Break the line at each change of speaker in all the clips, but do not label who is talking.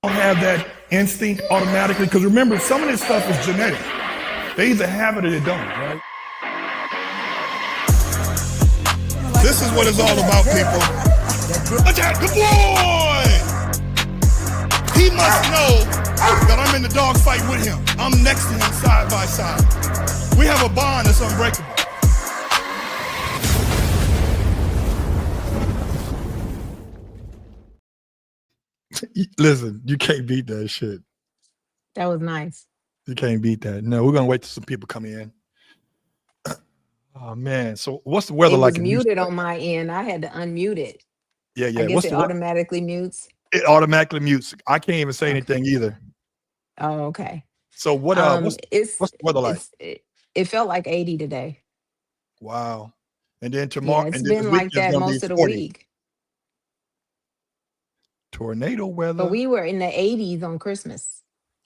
don't have that instinct automatically, because remember, some of this stuff is genetic. They either have it or they don't, right? This is what it's all about, people. Attack the boy! He must know that I'm in the dog fight with him. I'm next to him side by side. We have a bond that's unbreakable.
Listen, you can't beat that shit.
That was nice.
You can't beat that. No, we're gonna wait till some people come in. Oh man, so what's the weather like?
It was muted on my end. I had to unmute it.
Yeah.
I guess it automatically mutes.
It automatically mutes. I can't even say anything either.
Oh, okay.
So what's the weather like?
It felt like 80 today.
Wow. And then tomorrow,
Yeah, it's
and
been like that most of the week.
Tornado weather.
But we were in the 80s on Christmas,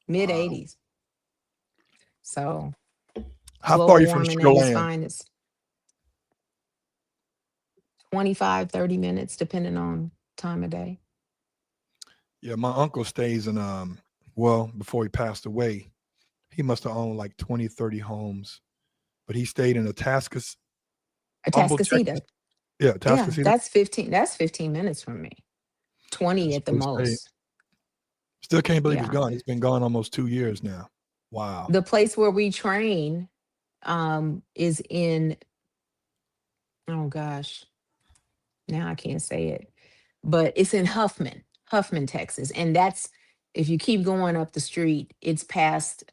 mid 80s. So
how far are you from Sugar Land?
Finest. 25, 30 minutes, depending on time of day.
Yeah, my uncle stays in well, before he passed away, he must have owned like 20, 30 homes. But he stayed in Atascocita. Yeah, Atascocita.
Yeah, that's 15 minutes from me. 20 at the most.
Still can't believe he's gone. He's been gone almost 2 years now. Wow.
The place where we train is in, oh gosh, now I can't say it, but it's in Huffman, Texas. And that's, if you keep going up the street, it's past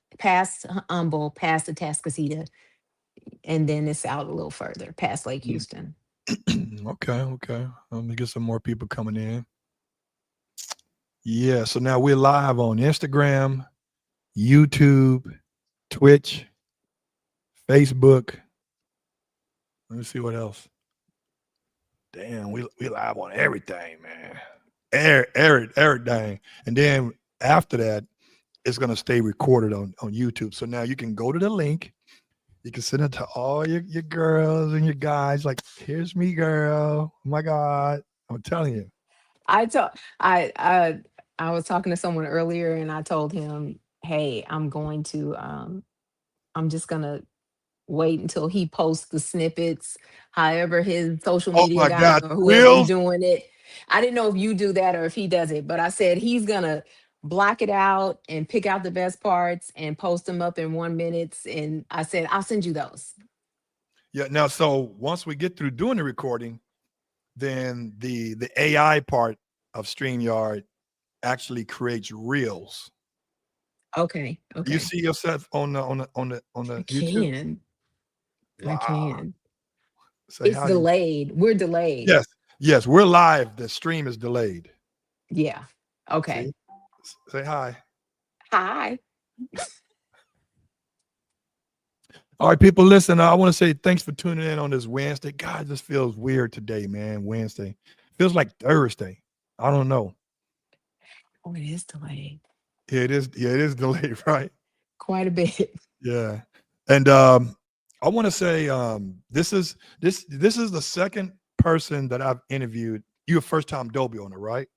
Humble, past Atascocita, and then it's out a little further, past Lake Houston.
Okay. Let me get some more people coming in. Yeah, so now we're live on Instagram, YouTube, Twitch, Facebook. Let me see what else. Damn, we live on everything, man. Everything. And then after that, it's gonna stay recorded on YouTube. So now you can go to the link. You can send it to all your girls and your guys. Like, here's me, girl. Oh my God, I'm telling you.
I was talking to someone earlier, and I told him, "Hey, I'm just gonna wait until he posts the snippets, however his social media guys or whoever's doing it. I didn't know if you do that or if he does it, but I said he's gonna block it out and pick out the best parts and post them up in 1 minute. And I said, I'll send you those.
Yeah. Now, so once we get through doing the recording, then the AI part of StreamYard actually creates reels.
Okay.
You see yourself on the YouTube?
I can. It's delayed. We're delayed.
Yes, we're live. The stream is delayed.
Yeah. Okay.
See? Say hi.
Hi.
All right, people, listen. I want to say thanks for tuning in on this Wednesday. God, this feels weird today, man. Wednesday feels like Thursday. I don't know.
Oh, it is delayed.
Yeah, it is. Yeah, it is delayed, right?
Quite a bit.
Yeah, and I want to say this is the second person that I've interviewed. You're a first time Dobe owner, right?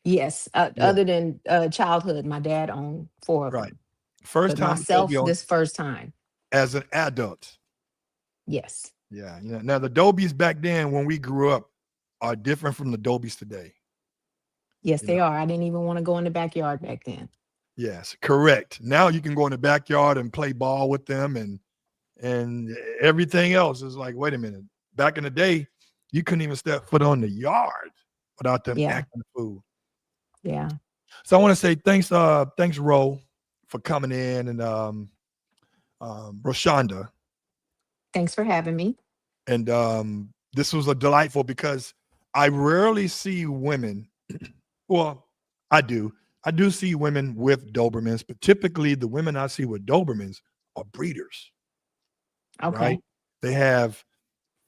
Yes. Other than childhood, my dad owned 4 of them.
Right. First time
myself, this first time
as an adult.
Yes.
Yeah. Now the Dobes back then when we grew up are different from the Dobes today.
Yes, they are. I didn't even want to go in the backyard back then.
Yes, correct. Now you can go in the backyard and play ball with them and everything else is like, wait a minute. Back in the day, you couldn't even step foot on the yard without them acting the fool.
Yeah.
So I want to say thanks, Ro, for coming in, and Roshanda.
Thanks for having me.
And this was a delightful because I rarely see women. Well, I do see women with Dobermans, but typically the women I see with Dobermans are breeders.
Okay.
Right? They have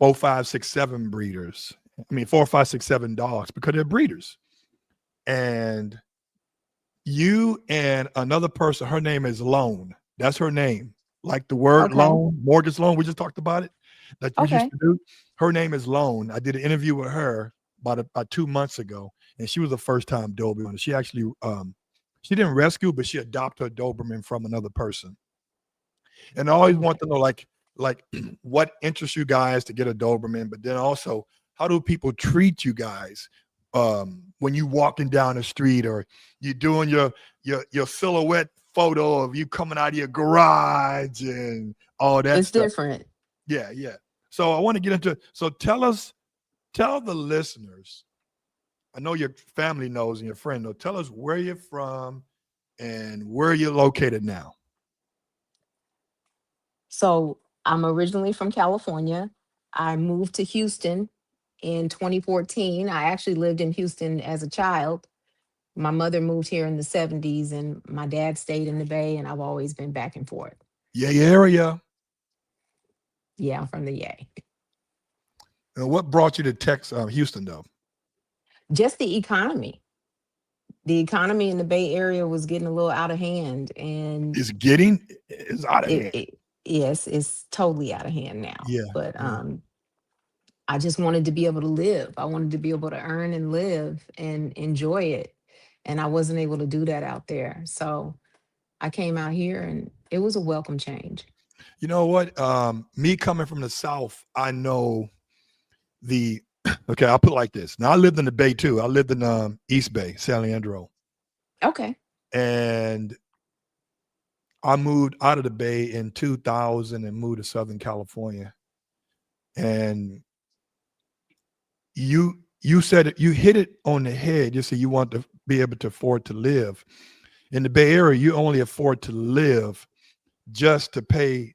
4, 5, 6, 7 breeders. I mean, 4, 5, 6, 7 dogs because they're breeders. And you and another person, her name is Loan. That's her name. Like the word loan, mortgage loan. We just talked about it. That we used to do. Her name is Loan. I did an interview with her about 2 months ago, and she was a first-time Dobe owner. She actually She didn't rescue, but she adopted a Doberman from another person. And I always want
Okay.
to know, like what interests you guys to get a Doberman, but then also how do people treat you guys when you walking down the street or you doing your silhouette photo of you coming out of your garage and all that
It's
stuff.
different.
Yeah, yeah. So I want to get into so tell the listeners. I know your family knows and your friend knows. Tell us where you're from and where you're located now.
So I'm originally from California. I moved to Houston in 2014. I actually lived in Houston as a child. My mother moved here in the 70s and my dad stayed in the Bay, and I've always been back and forth.
Yeah, area.
Yeah, I'm from the Yay.
And what brought you to Texas, Houston, though?
Just the economy. The economy in the Bay Area was getting a little out of hand, and
It's out of hand.
it yes, it's totally out of hand now.
Yeah,
But
yeah.
I just wanted to be able to live. I wanted to be able to earn and live and enjoy it. And I wasn't able to do that out there. So I came out here and it was a welcome change.
You know what? Me coming from the South, I know the. Okay, I'll put it like this. Now I lived in the Bay too. I lived in East Bay, San Leandro,
Okay.
and I moved out of the Bay in 2000 and moved to Southern California. And you said it, you hit it on the head. You said you want to be able to afford to live in the Bay Area. You only afford to live just to pay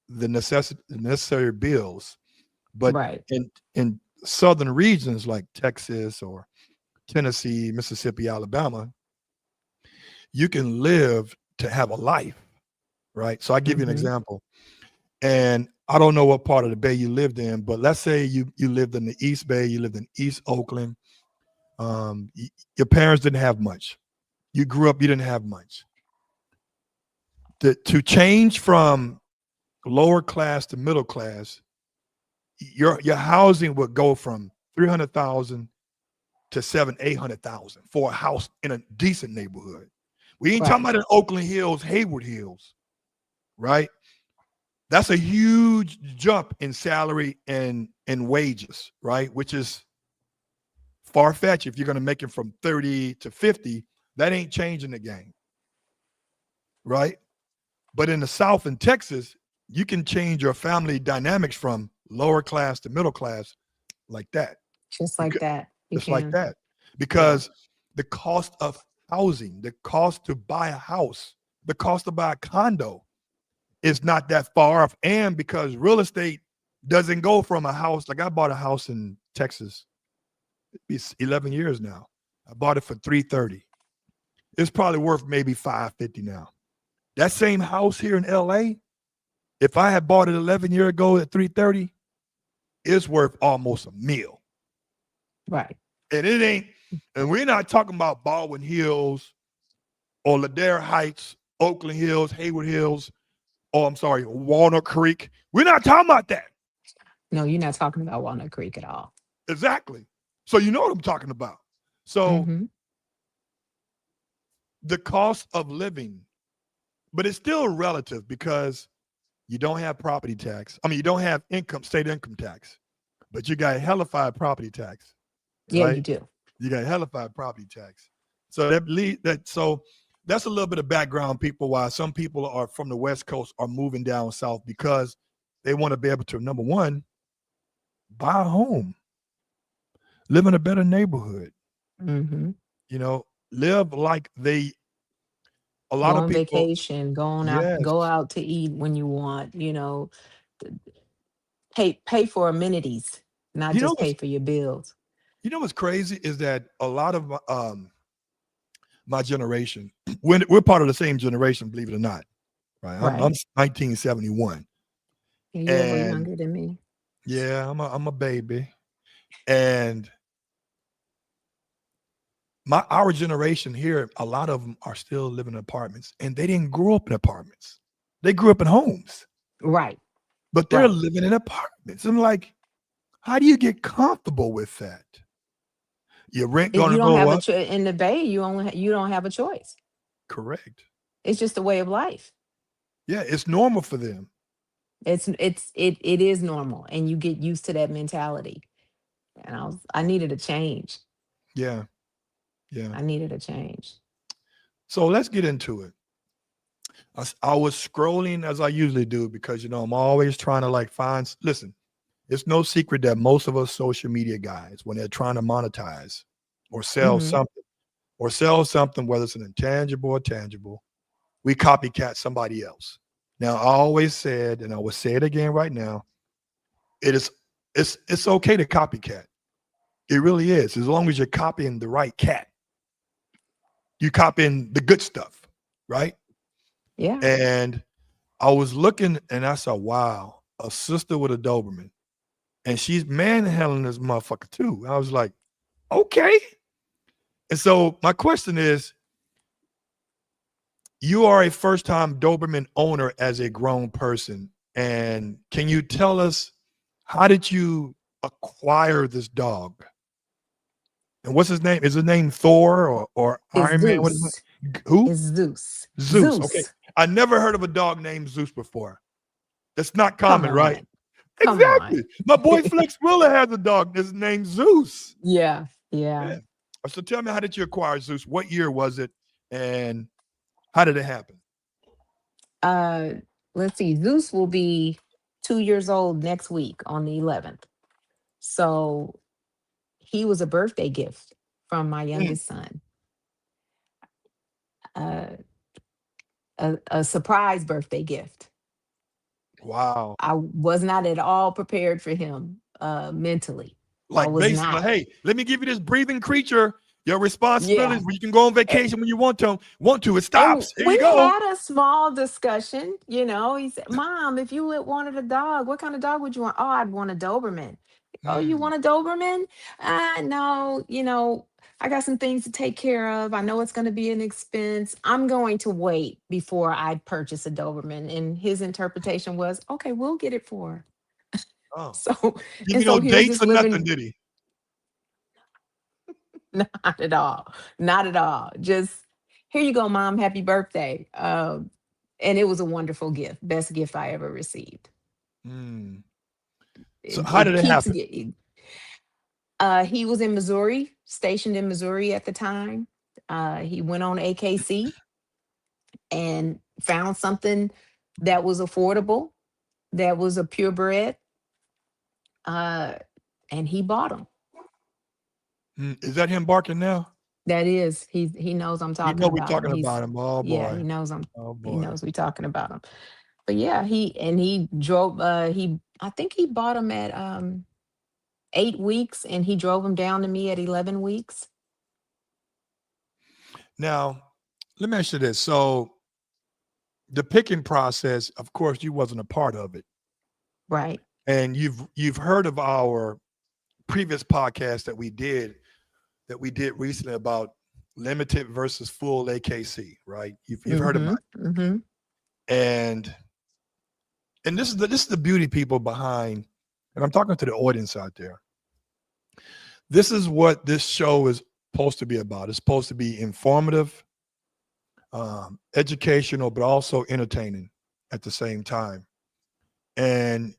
the necessary bills. But
Right.
in southern regions like Texas or Tennessee, Mississippi, Alabama, you can live to have a life, right? So I give you an
Hmm.
example. And I don't know what part of the Bay you lived in, but let's say you lived in the East Bay, you lived in East Oakland. Your parents didn't have much. You grew up, you didn't have much. To change from lower class to middle class, your housing would go from 300,000 to 800,000 for a house in a decent neighborhood. We ain't talking
Right.
about in Oakland Hills, Hayward Hills, right? That's a huge jump in salary and wages, right? Which is far fetched. If you're going to make it from 30 to 50, that ain't changing the game, right? But in the South and Texas, you can change your family dynamics from lower class to middle class like that.
Just
You
like
could,
that. You
just like
can.
that.
Yeah.
Because the cost of housing, the cost to buy a house, the cost to buy a condo is not that far off. And because real estate doesn't go from a house, like I bought a house in Texas, it's 11 years now. I bought it for 330. It's probably worth maybe 550 now. That same house here in LA, if I had bought it 11 years ago at 330, it's worth almost a meal.
Right.
And it ain't, and we're not talking about Baldwin Hills or Ladera Heights, Oakland Hills, Hayward Hills, or I'm sorry, Walnut Creek. We're not talking about that.
No, you're not talking about Walnut Creek at all.
Exactly. So you know what I'm talking about. So
Hmm.
the cost of living, but it's still relative because you don't have property tax. I mean, you don't have state income tax, but you got hellified property tax,
Yeah, you
right?
do.
You got hellified property tax. So so that's a little bit of background, people, why some people are from the West Coast are moving down south because they want to be able to, number one, buy a home, live in a better neighborhood,
Hmm.
live like a
Go
lot of
on
people,
vacation,
yes.
go out to eat when you want, th- pay for amenities, not
You know
just pay
what's
for your bills.
what's crazy is that a lot of my generation, we're part of the same generation, believe it or not, right? I'm
Right.
1971,
And you're a little
and
younger than me.
yeah, I'm a baby, and our generation here, a lot of them are still living in apartments, and they didn't grow up in apartments. They grew up in homes,
Right.
but they're
Right.
living in apartments. I'm like, how do you get comfortable with that? Your rent
If
gonna
you don't
go
have a
up.
choice in the Bay, you don't have a choice.
Correct.
It's just a way of life.
Yeah, it's normal for them.
It is normal, and you get used to that mentality. And I needed a change.
Yeah, yeah.
I needed a change.
So let's get into it. I was scrolling as I usually do because I'm always trying to like find. Listen, it's no secret that most of us social media guys, when they're trying to monetize or
Hmm.
sell something, whether it's an intangible or tangible, we copycat somebody else. Now, I always said, and I will say it again right now, it is it's okay to copycat. It really is, as long as you're copying the right cat. You copying the good stuff, right?
Yeah.
And I was looking and I saw, wow, a sister with a Doberman. And she's manhandling this motherfucker too. I was like, okay. And so my question is, you are a first-time Doberman owner as a grown person. And can you tell us, how did you acquire this dog? And what's his name? Is his name Thor or
It's
Iron Man? What is
Zeus.
it? Who?
It's Zeus.
Zeus. Okay.
Zeus.
I never heard of a dog named Zeus before. That's not
Come
common, right?
on. Come on.
Exactly. My boy Flex Willer has a dog that's named Zeus.
Yeah. Yeah.
Yeah. So tell me, how did you acquire Zeus? What year was it? And how did it happen?
Uh, let's see. Zeus will be 2 years old next week on the 11th. So he was a birthday gift from my
Mm,
youngest son. Uh, a surprise birthday gift.
wow.
I was not at all prepared for him mentally. I
Like
was
basically,
not.
hey, let me give you this breathing creature. Your
Yeah.
responsibilities, where you can go on
A-
vacation when you want to. It
And
stops. Here you
we
go.
had a small discussion. He said, Mom, if you wanted a dog, what kind of dog would you want? Oh, I'd want a Doberman. Oh, you
Mm,
want a Doberman? No, I got some things to take care of. I know it's going to be an expense. I'm going to wait before I purchase a Doberman. And his interpretation was, okay, we'll get it for her.
oh,
So,
give
and
me no
so here's
dates
this
or nothing,
living.
did he?
Not at all. Not at all. Just here you go, mom. Happy birthday. And it was a wonderful gift. Best gift I ever received.
Mm. So
It,
how did
it
it
keeps
happen?
getting. He was in Missouri, stationed in Missouri at the time. He went on AKC and found something that was affordable, that was a purebred, uh, and he bought them.
Is that him barking now?
That is, he knows I'm
You
talking
know we're
about him.
talking about him. Oh
Yeah,
boy. Oh
he
boy.
knows we talking about him. But yeah, he drove I think he bought him at 8 weeks and he drove him down to me at 11 weeks.
Now, let me ask you this. So the picking process, of course, you wasn't a part of it.
Right.
And you've heard of our previous podcast that we did recently about limited versus full AKC, right? You've heard
Mm-hmm.
about
Mm-hmm.
it. And this is the beauty, people, behind, and I'm talking to the audience out there. This is what this show is supposed to be about. It's supposed to be informative, educational, but also entertaining at the same time. And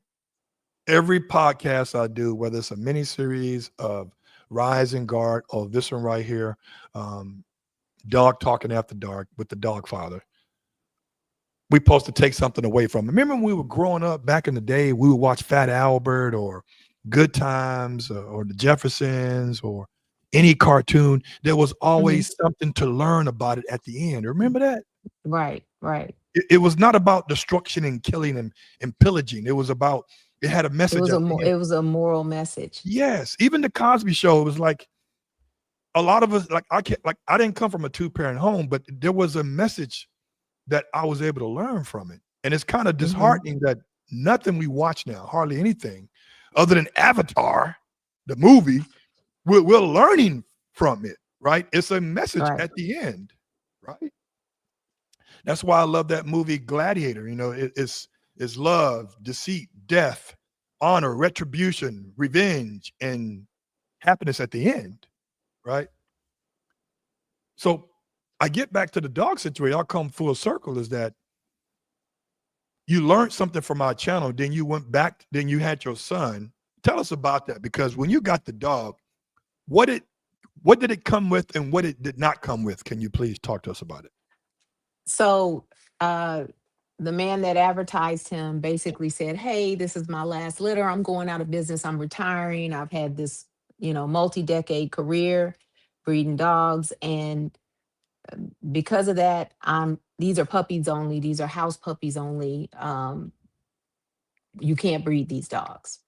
every podcast I do, whether it's a mini series of Rise and Guard or this one right here, um, Dog Talking After Dark with the Dog Father, we supposed to take something away from it. Remember when we were growing up back in the day, we would watch Fat Albert or Good Times or the Jeffersons or any cartoon. There was
Mm-hmm.
always something to learn about it at the end. Remember that?
Right. Right.
It was not about destruction and killing and pillaging. It had a message at the end.
It was a moral message.
Yes, even the Cosby Show was like, a lot of us, like, I didn't come from a two-parent home, but there was a message that I was able to learn from it. And it's kind of
Mm-hmm.
disheartening that nothing we watch now, hardly anything other than Avatar, the movie, we're learning from it, right? It's a message
Right.
at the end, right? That's why I love that movie Gladiator. It's love, deceit, death, honor, retribution, revenge, and happiness at the end, right? So I get back to the dog situation. I'll come full circle is that you learned something from our channel. Then you went back, then you had your son. Tell us about that, because when you got the dog, what did it come with and what it did not come with? Can you please talk to us about it?
So the man that advertised him basically said, "Hey, this is my last litter. I'm going out of business. I'm retiring. I've had this, multi-decade career breeding dogs, and because of that, these are puppies only. These are house puppies only. You can't breed these dogs.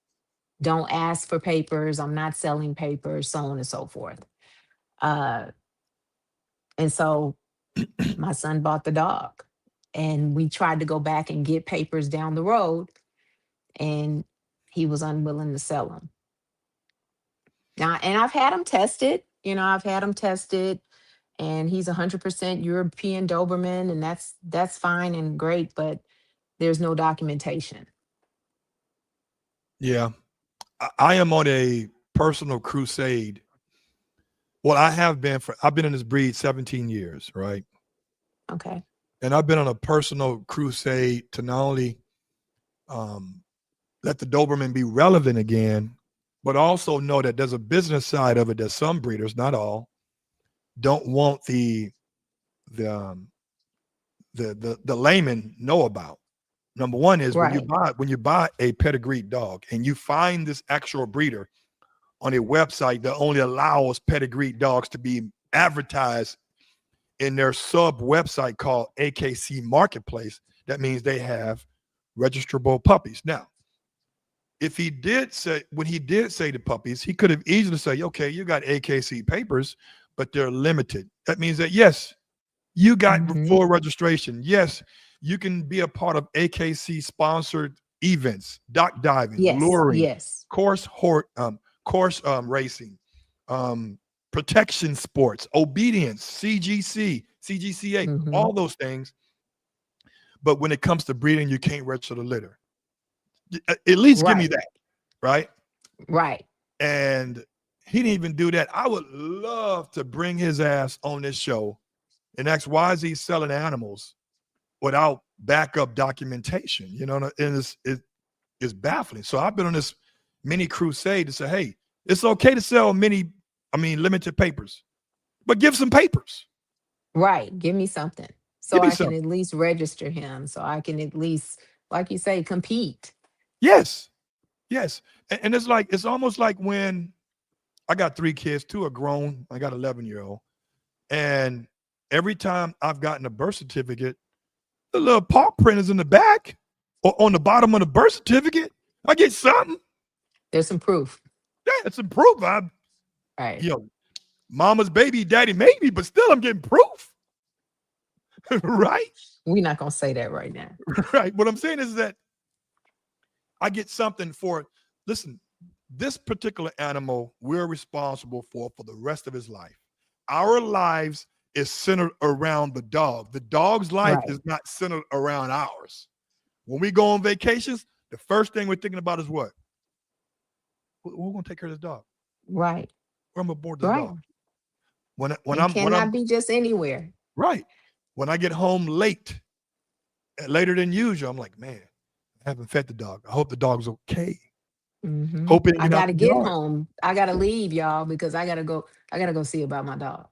Don't ask for papers. I'm not selling papers, so on and so forth." Uh, and so my son bought the dog, and we tried to go back and get papers down the road, and he was unwilling to sell them. Now, and I've had him tested. I've had him tested, and he's 100% European Doberman, and that's fine and great, but there's no documentation.
Yeah. I am on a personal crusade. Well, I've been in this breed 17 years, right?
Okay.
And I've been on a personal crusade to not only let the Doberman be relevant again, but also know that there's a business side of it that some breeders, not all, don't want the layman know about. Number one is when you buy a pedigreed dog and you find this actual breeder on a website that only allows pedigreed dogs to be advertised in their sub website called AKC Marketplace, that means they have registrable puppies. Now, if he did say, when he did say the puppies, he could have easily said, okay, you got AKC papers, but they're limited. That means that, yes, you got full registration. Yes, you can be a part of AKC sponsored events, dock diving, luring, course racing, protection sports, obedience, CGCA, all those things. But when it comes to breeding, you can't register the litter. At least give me that, right?
Right.
And he didn't even do that. I would love to bring his ass on this show and ask, why is he selling animals without backup documentation? And it's baffling. So I've been on this mini crusade to say, hey, it's okay to sell limited papers, but give some papers.
Right. Give me something so I can at least register him, so I can at least, like you say, compete.
Yes. And it's almost like when I got 3 kids, 2 are grown. I got an 11-year-old. And every time I've gotten a birth certificate, the little paw print is in the back or on the bottom of the birth certificate. I get something.
There's some proof.
Yeah, it's some proof.
Right.
Mama's baby, daddy maybe, but still I'm getting proof. Right?
We're not going to say that right now.
Right. What I'm saying is that I get something for it. Listen, this particular animal we're responsible for the rest of his life. Our lives is centered around the dog. The dog's life is not centered around ours. When we go on vacations, the first thing we're thinking about is what? We're going to take care of this dog.
Right.
We're on board this dog. When
cannot be just anywhere.
Right. When I get home later than usual, I'm like, man, I haven't fed the dog. I hope the dog's okay. Hoping
I got to get home. I got to leave, y'all, because I got to go see about my dog.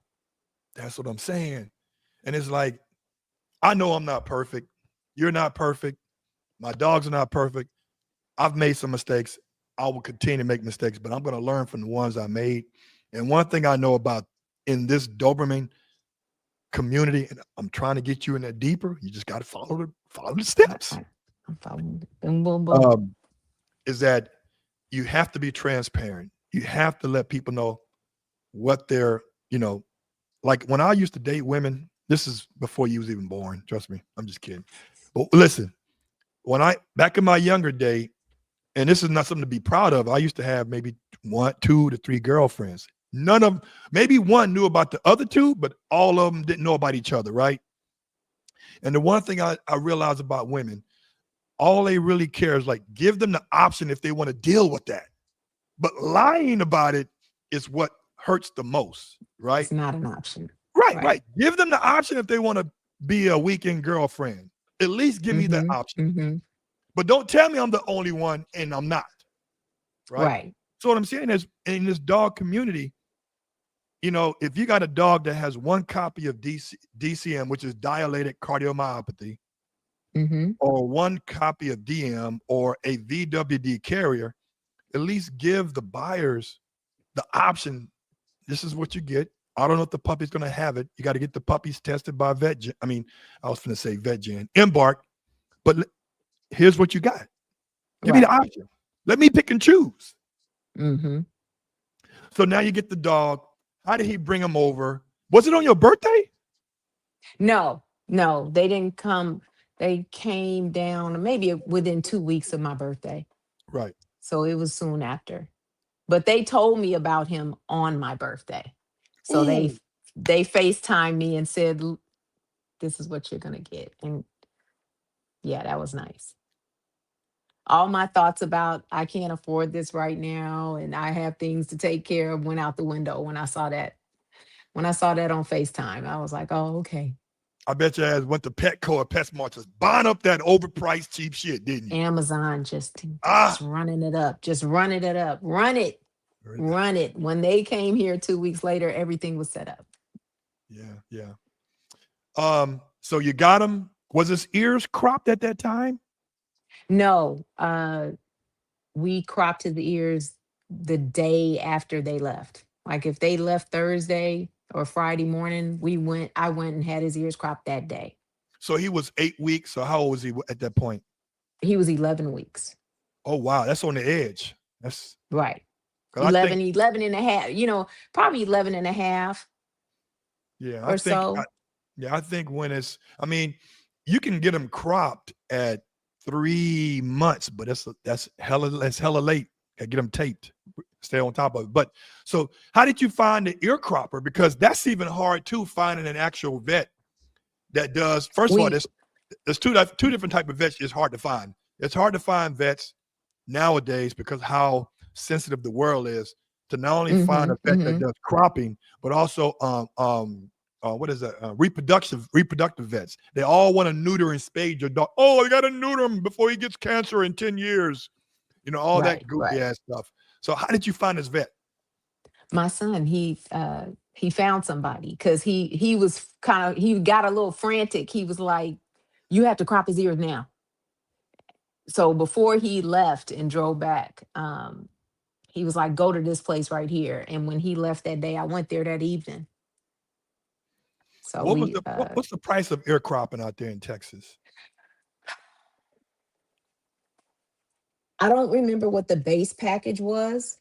That's what I'm saying. And it's like, I know I'm not perfect. You're not perfect. My dogs are not perfect. I've made some mistakes. I will continue to make mistakes, but I'm going to learn from the ones I made. And one thing I know about in this Doberman community, and I'm trying to get you in there deeper, you just got to follow the steps.
I'm following. Boom, boom, boom.
Is that you have to be transparent. You have to let people know what they're, like when I used to date women, this is before you was even born. Trust me. I'm just kidding. But listen, back in my younger day, and this is not something to be proud of, I used to have maybe 1, 2 to 3 girlfriends. Maybe one knew about the other 2, but all of them didn't know about each other, right? And the one thing I realized about women, all they really care is like, give them the option if they want to deal with that. But lying about it is what hurts the most, right?
It's not an option.
Right. Right. Give them the option if they want to be a weekend girlfriend. At least give me that option. But don't tell me I'm the only one and I'm not. Right. So what I'm saying is, in this dog community, you know, if you got a dog that has one copy of DCM, which is dilated cardiomyopathy, or one copy of DM or a VWD carrier, at least give the buyers the option. This is what you get. I don't know if the puppy's going to have it. You got to get the puppies tested by VetGen. I mean, I was going to say VetGen, Embark, but here's what you got. Give me the option. Let me pick and choose. So now you get the dog. How did he bring him over? Was it on your birthday?
No, they didn't come. They came down maybe within 2 weeks of my birthday.
Right.
So it was soon after. But they told me about him on my birthday. So they FaceTimed me and said, this is what you're going to get. And yeah, that was nice. All my thoughts about I can't afford this right now and I have things to take care of went out the window when I saw that. When I saw that on FaceTime, I was like, oh, okay.
I bet your ass went to Petco or PetSmart, just buying up that overpriced cheap shit, didn't you?
Amazon just running it up. Just running it up. Run it. When they came here 2 weeks later, everything was set up.
Yeah. So you got him. Was his ears cropped at that time?
No. We cropped his ears the day after they left. Like if they left Thursday or Friday morning, I went and had his ears cropped that day.
So he was 8 weeks. So how old was he at that point?
He was 11 weeks.
Oh, wow. That's on the edge. That's
right. 11 and a half, probably 11 and a half.
Yeah.
I
think when you can get them cropped at 3 months, but that's hella late. Get them taped. Stay on top of it. But so how did you find the ear cropper? Because that's even hard too, finding an actual vet that does. First of all, there's two different type of vets. It's hard to find. It's hard to find vets nowadays because how sensitive the world is to not only find a vet that does cropping, but also reproductive vets. They all want to neuter and spade your dog. Oh, I got to neuter him before he gets cancer in 10 years. All that goofy ass stuff. So how did you find this vet?
My son, he found somebody because he was he got a little frantic. He was like, you have to crop his ears now. So before he left and drove back, he was like, go to this place right here. And when he left that day, I went there that evening. So
what's the price of ear cropping out there in Texas?
I don't remember what the base package was.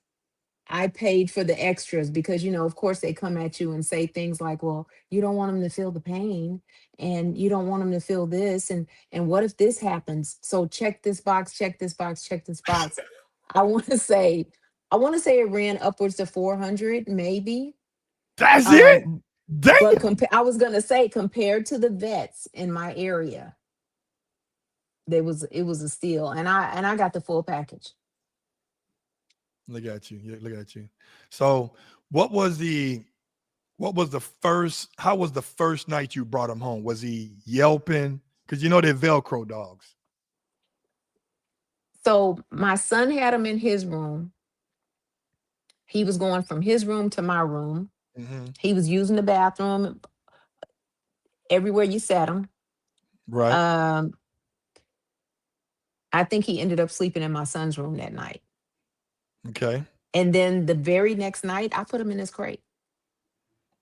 I paid for the extras because, of course they come at you and say things like, well, you don't want them to feel the pain and you don't want them to feel this. And what if this happens? So check this box, check this box, check this box. I want to say it ran upwards to 400, maybe.
That's it?
But I was going to say, compared to the vets in my area, it was a steal. And I got the full package.
Look at you. So how was the first night you brought him home? Was he yelping? Because they're Velcro dogs.
So my son had him in his room. He was going from his room to my room. He was using the bathroom everywhere you sat him.
Right.
I think he ended up sleeping in my son's room that night.
Okay.
And then the very next night, I put him in his crate.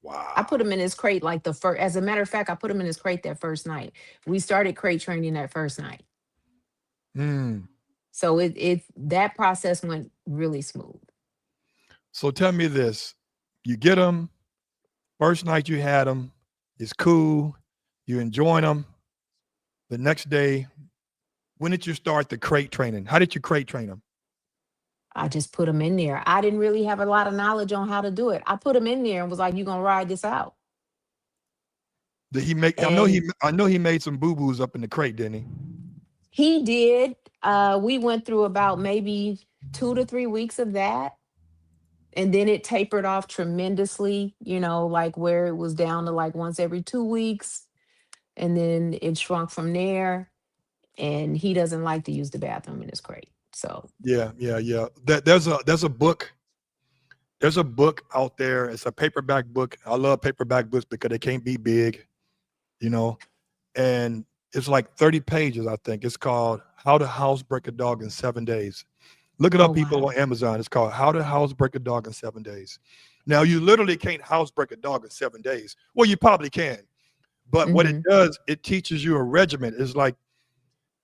Wow.
I put him in his crate like the first. As a matter of fact, I put him in his crate that first night. We started crate training that first night. So that process went really smooth.
So tell me this: you get him first night you had him, it's cool, you enjoying him. The next day, when did you start the crate training? How did you crate train him?
I just put him in there. I didn't really have a lot of knowledge on how to do it. I put him in there and was like, "You gonna ride this out?"
Did he make? I know he made some boo boos up in the crate, didn't he?
He did. We went through about maybe 2 to 3 weeks of that. And then it tapered off tremendously, like where it was down to like once every 2 weeks. And then it shrunk from there. And he doesn't like to use the bathroom in his crate. So,
Yeah, yeah, yeah. There's a book. There's a book out there. It's a paperback book. I love paperback books because they can't be big, you know. And it's like 30 pages, I think. It's called How to Housebreak a Dog in 7 Days. Look it
oh,
up, people,
wow.
on Amazon. It's called How to Housebreak a Dog in 7 Days. Now, you literally can't housebreak a dog in 7 days. Well, you probably can. But what it
Hmm.
does, it teaches you a regimen. It's like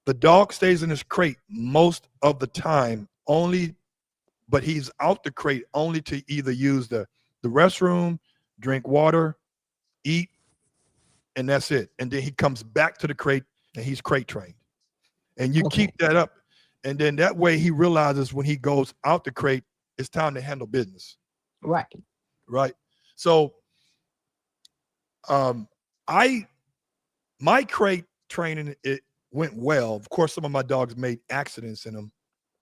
the dog stays in his crate most of the time, only, but he's out the crate only to either use the restroom, drink water, eat, and that's it. And then he comes back to the crate and he's crate trained. And you
Okay.
keep that up. And then that way he realizes when he goes out the crate, it's time to handle business.
Right.
Right. So um I my crate training, it went well. Of course, some of my dogs made accidents in them.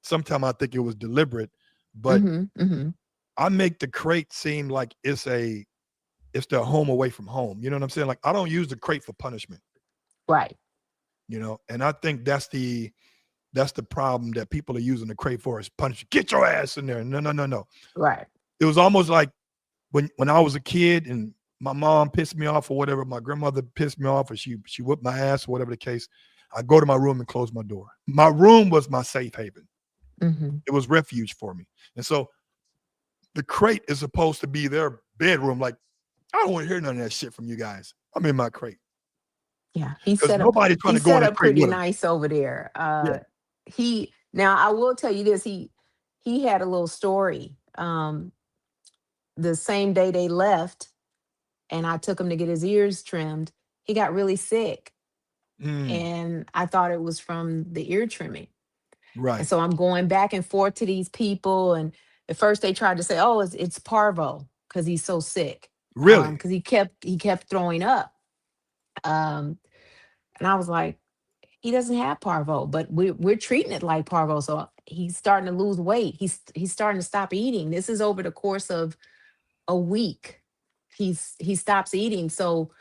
Sometimes I think it was deliberate, but
Hmm. Hmm.
I make the crate seem like it's their home away from home. You know what I'm saying? Like I don't use the crate for punishment,
Right.
and I think that's the problem that people are using the crate for is punish. Get your ass in there. No, no, no, no.
Right.
It was almost like when I was a kid and my mom pissed me off or whatever, my grandmother pissed me off or she whipped my ass or whatever the case. I go to my room and close my door. My room was my safe haven.
Hmm.
It was refuge for me. And so the crate is supposed to be their bedroom. Like, I don't want to hear none of that shit from you guys. I'm in my crate.
Yeah.
Because nobody's trying
He
to go
set
in the
up
crate
pretty
with them.
nice over there.
Yeah.
He Now I will tell you this. He had a little story. The same day they left and I took him to get his ears trimmed, he got really sick.
Mm,
And I thought it was from the ear trimming. And
right.
so I'm going back and forth to these people. And at first they tried to say, oh, it's parvo because he's so sick.
Really?
Because he kept throwing up. Um, and I was like, he doesn't have parvo, but we're treating it like parvo. So he's starting to lose weight. He's starting to stop eating. This is over the course of a week. He stops eating. So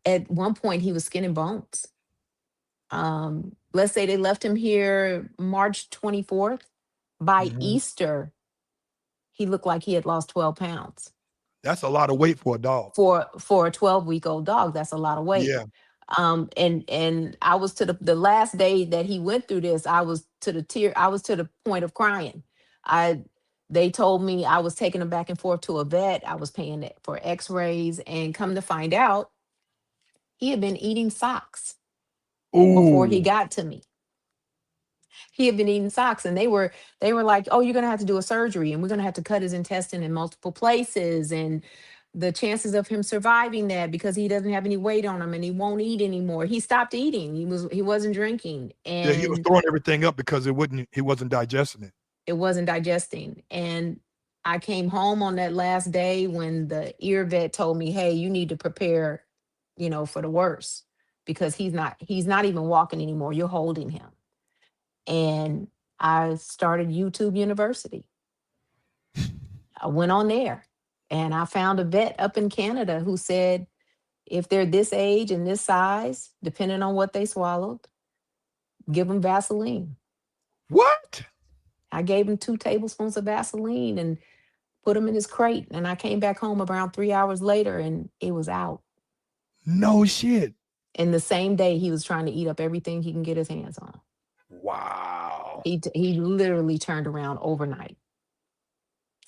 at one point he was skin and bones. Let's say they left him here March 24th. By
Mhm.
Easter, he looked like he had lost 12 pounds.
That's a lot of weight for a dog.
For a 12-week-old dog, that's a lot of weight.
Yeah.
And I was to the last day that he went through this, I was to the point of crying. I They told me I was taking him back and forth to a vet. I was paying it for x-rays, and come to find out, he had been eating socks before he
Ooh.
got to me. He had been eating socks, and they were like, oh, you're going to have to do a surgery, and we're going to have to cut his intestine in multiple places, and the chances of him surviving that, because he doesn't have any weight on him and he won't eat anymore. He stopped eating. He wasn't drinking,
Yeah, he was
and
throwing everything up because he wasn't digesting it.
it wasn't digesting. And I came home on that last day when the ear vet told me, hey, you need to prepare, for the worst, because he's not even walking anymore. You're holding him. And I started YouTube University. I went on there and I found a vet up in Canada who said if they're this age and this size, depending on what they swallowed, give them Vaseline.
What?
I gave him 2 tablespoons of Vaseline and put him in his crate. And I came back home around 3 hours later and it was out.
No shit.
And the same day he was trying to eat up everything he can get his hands on.
Wow.
He literally turned around overnight.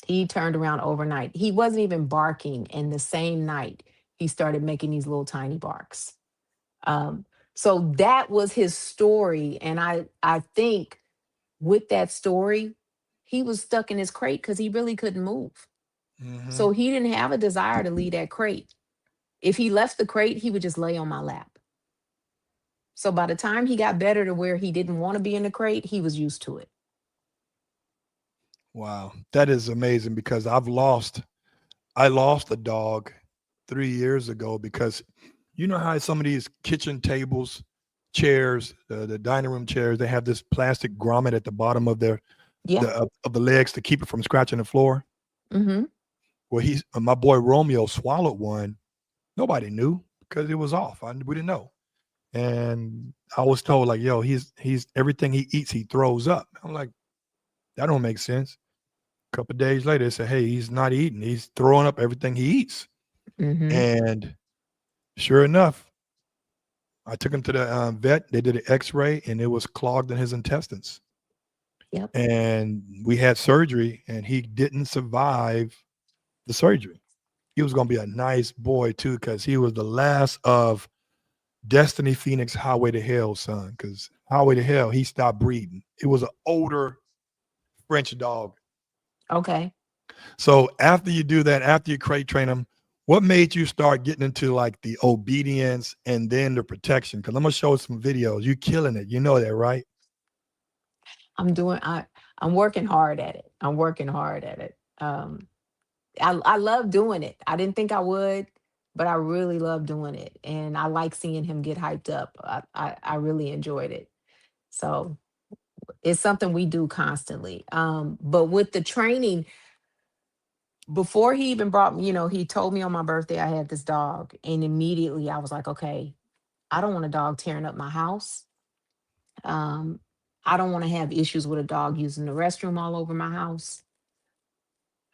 He turned around overnight. He wasn't even barking. And the same night, he started making these little tiny barks. Um, so that was his story. And I think with that story, he was stuck in his crate because he really couldn't move.
Hmm.
So he didn't have a desire to leave that crate. If he left the crate, he would just lay on my lap. So by the time he got better to where he didn't want to be in the crate, he was used to it.
Wow. That is amazing because I lost a dog 3 years ago because you know how some of these kitchen tables, chairs, the dining room chairs, they have this plastic grommet at the bottom of their
Yeah.
of the legs to keep it from scratching the floor.
Mm-hmm.
Well, my boy Romeo swallowed one. Nobody knew because it was off. We didn't know. And I was told like, yo, he's everything he eats, he throws up. I'm like, that don't make sense. A couple of days later, they said, hey, he's not eating. He's throwing up everything he eats.
Mm-hmm.
And sure enough, I took him to the vet. They did an X-ray, and it was clogged in his intestines.
Yep.
And we had surgery, and he didn't survive the surgery. He was going to be a nice boy too, because he was the last of Destiny Phoenix Highway to Hell son. Because Highway to Hell, he stopped breeding. It was an older French dog.
Okay.
So after you do that, after you crate train them, what made you start getting into like the obedience and then the protection? Because I'm gonna show some videos. You killing it. You know that, right?
I'm working hard at it. I'm working hard at it. I love doing it. I didn't think I would, but I really love doing it. And I like seeing him get hyped up. I really enjoyed it. So it's something we do constantly. But with the training, before he even brought me, he told me on my birthday I had this dog. And immediately I was like, okay, I don't want a dog tearing up my house. Um, I don't want to have issues with a dog using the restroom all over my house.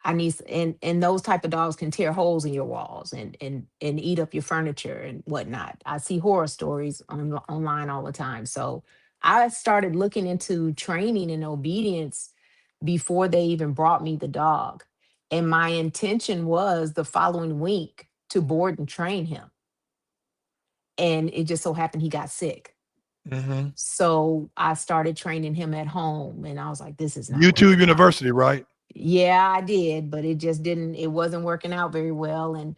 I need and those type of dogs can tear holes in your walls and eat up your furniture and whatnot. I see horror stories online all the time. So I started looking into training and obedience before they even brought me the dog. And my intention was the following week to board and train him. And it just so happened he got sick.
Mm-hmm.
So I started training him at home and I was like, this is not
YouTube
working out.
University, right?
Yeah, I did, but it wasn't working out very well. And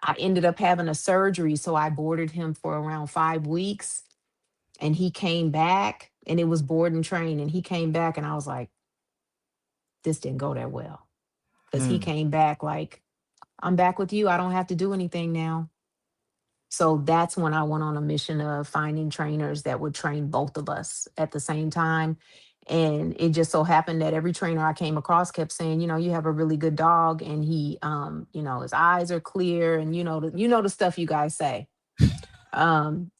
I ended up having a surgery. So I boarded him for around 5 weeks and he came back and it was board and train. And he came back and I was like, this didn't go that well. Because he
Mm.
came back like, I'm back with you. I don't have to do anything now. So that's when I went on a mission of finding trainers that would train both of us at the same time. And it just so happened that every trainer I came across kept saying, you have a really good dog and he his eyes are clear and the stuff you guys say. Um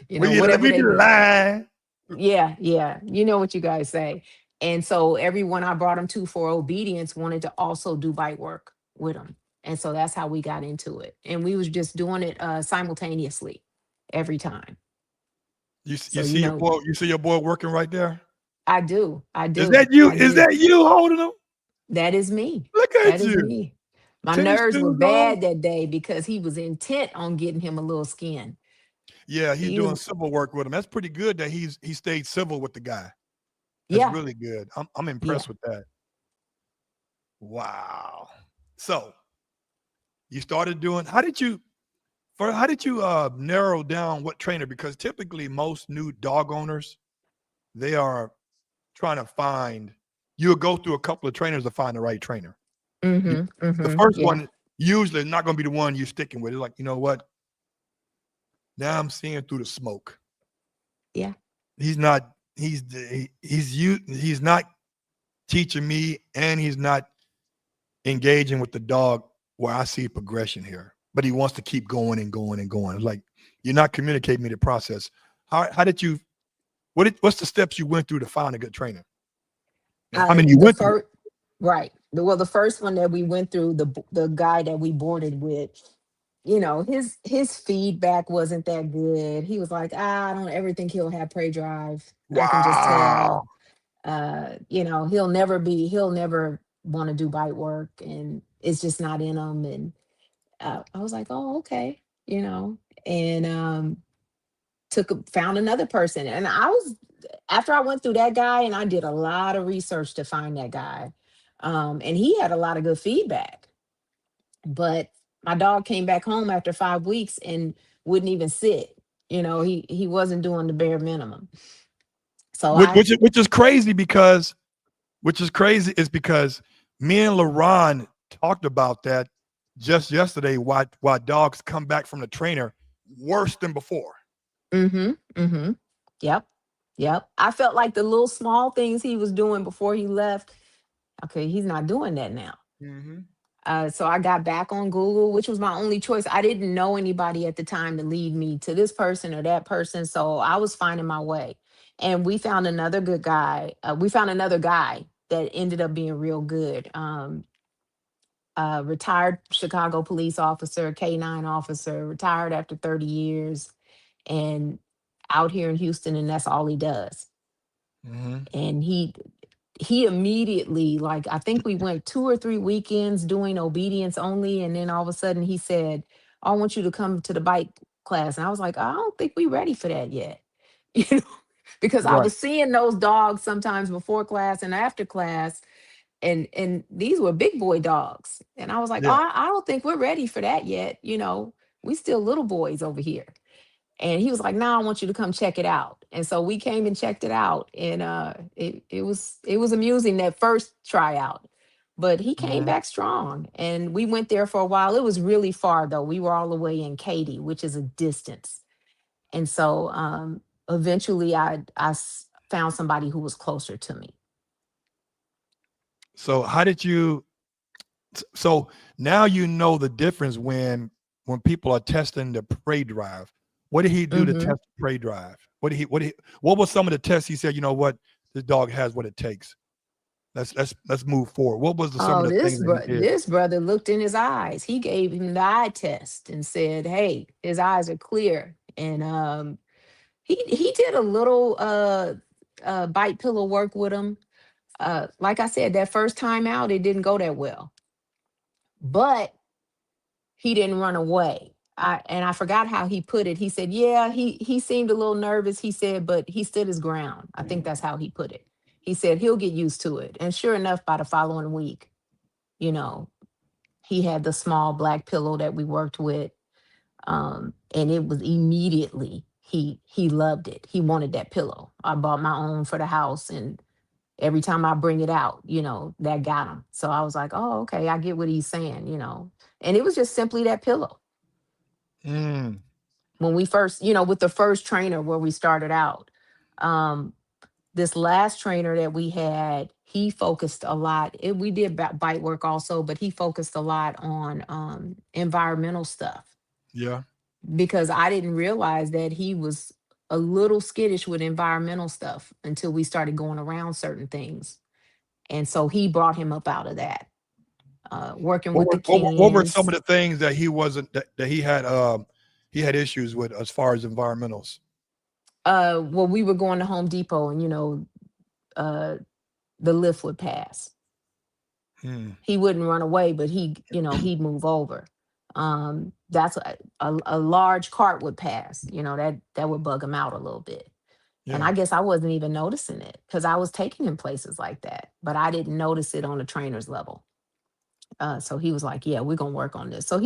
Will you let
whatever
me be
they
lying?
yeah, yeah. You know what you guys say. And so everyone I brought him to for obedience wanted to also do bite work with him. And so that's how we got into it. And we was just doing it simultaneously every time.
You
So,
see your boy? You see your boy working right there?
I do. I
Is
do.
that you?
I
Is
do.
that you holding him?
That is me.
Look
That
at
is
you.
me. My
Tennis
nerves were
shoes on.
bad that day because he was intent on getting him a little skin.
Yeah, he's
He
doing
was,
civil work with him. That's pretty good that he stayed civil with the guy. That's
yeah,
really good. I'm
yeah.
impressed with that. Wow. So you started doing. How did you narrow down what trainer? Because typically most new dog owners, they are trying to find. You'll go through a couple of trainers to find the right trainer. You,
Mm-hmm.
the
Mm-hmm.
first
Yeah.
one usually is not going to be the one you're sticking with. It's like, you know what? Now I'm seeing through the smoke.
Yeah.
He's not. He's not teaching me, and he's not engaging with the dog where I see progression here. But he wants to keep going and going and going. It's like you're not communicating me the process. How did you? What's the steps you went through to find a good trainer? And how many you
The
went through?
first Right. The first one that we went through, the guy that we boarded with, his feedback wasn't that good. He was like, I don't ever think he'll have prey drive. I can just
Wow.
tell. He'll never want to do bite work and it's just not in him. And I was like, oh, okay, and found another person. And after I went through that guy and I did a lot of research to find that guy. And he had a lot of good feedback, but my dog came back home after 5 weeks and wouldn't even sit. He wasn't doing the bare minimum. So
Which is crazy because me and LaRon talked about that just yesterday. Why dogs come back from the trainer worse than before.
mm-hmm, mm-hmm. Yep. Yep. I felt like the little small things he was doing before he left. Okay, he's not doing that now.
Mm-hmm.
So I got back on Google, which was my only choice. I didn't know anybody at the time to lead me to this person or that person. So I was finding my way. And we found another good guy. We found another guy that ended up being real good. Retired Chicago police officer, K-9 officer, retired after 30 years and out here in Houston, and that's all he does.
Mm-hmm.
And he immediately, like, I think we went 2 or 3 weekends doing obedience only, and then all of a sudden he said, I want you to come to the bike class. And I was like, I don't think we ready for that yet. You know, because I
Right.
was seeing those dogs sometimes before class and after class, and these were big boy dogs. And I was like, oh,
Yeah.
I don't think we're ready for that yet. We still little boys over here. And he was like, "No, I want you to come check it out." And so we came and checked it out, and it was amusing that first tryout, but he came
Mm-hmm.
back strong, and we went there for a while. It was really far though. We were all the way in Katy, which is a distance, and so eventually found somebody who was closer to me.
So how did you? So now you know the difference when people are testing the prey drive. What did he do to
Hmm.
test the prey drive? What was some of the tests he said, you know what, this dog has what it takes. Let's move forward. What was some of
Oh,
the things that he did?
this brother looked in his eyes. He gave him the eye test and said, "Hey, his eyes are clear." And he did a little bite pillow work with him. Like I said, that first time out, it didn't go that well, but he didn't run away. I forgot how he put it. He said, "Yeah, he seemed a little nervous." He said, but he stood his ground. I think that's how he put it. He said he'll get used to it. And sure enough, by the following week, you know, he had the small black pillow that we worked with, and it was immediately he loved it. He wanted that pillow. I bought my own for the house, and every time I bring it out, that got him. So I was like, oh, okay, I get what he's saying. And it was just simply that pillow.
Mm,
When we first, with the first trainer where we started out, um, this last trainer that we had, he focused a lot. We did bite work also, but he focused a lot on environmental stuff,
yeah.
because I didn't realize that he was a little skittish with environmental stuff until we started going around certain things. And so he brought him up out of that, working with the
What were some
cans.
of the things that he wasn't that he had issues with as far as environmentals?
Well, we were going to Home Depot, and uh, the lift would pass.
Hmm.
He wouldn't run away, but he'd move over. That's a large cart would pass. That would bug him out a little bit. And
Yeah.
I guess I wasn't even noticing it because I was taking him places like that, but I didn't notice it on the trainer's level. So he was like, "Yeah, we're gonna work on this." So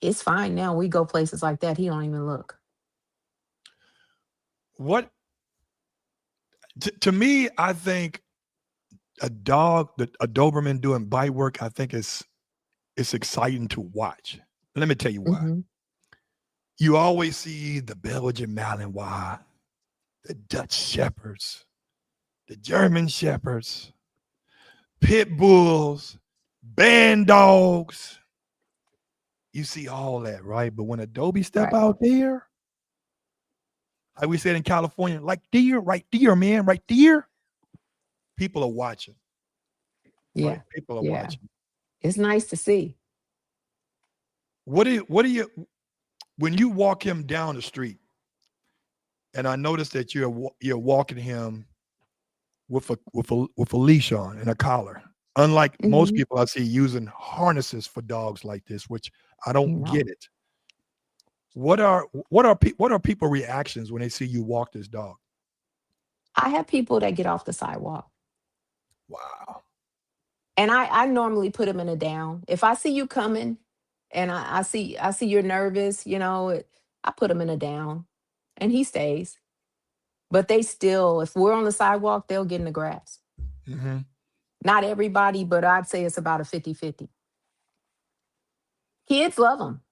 it's fine now. We go places like that. He don't even look.
What to me, I think a Doberman doing bite work, I think it's exciting to watch. Let me tell you why.
Hmm.
You always see the Belgian Malinois, the Dutch Shepherds, the German Shepherds, pit bulls, band dogs. You see all that, right? But when a Dobe step
Right.
out there, like we said in California, like deer, right there, man, right there. People are watching, right?
Yeah.
People are
Yeah.
watching.
It's nice to see.
What do you when you walk him down the street, and I notice that you're walking him with a leash on and a collar. Unlike most
Hmm.
people I see using harnesses for dogs like this, which I don't
No,
get it. What are people reactions when they see you walk this dog?
I have people that get off the sidewalk.
Wow.
And I normally put them in a down. If I see you coming and I see you're nervous, I put him in a down and he stays. But they still, if we're on the sidewalk, they'll get in the grass.
Hmm.
Not everybody, but I'd say it's about a 50-50. Kids love them.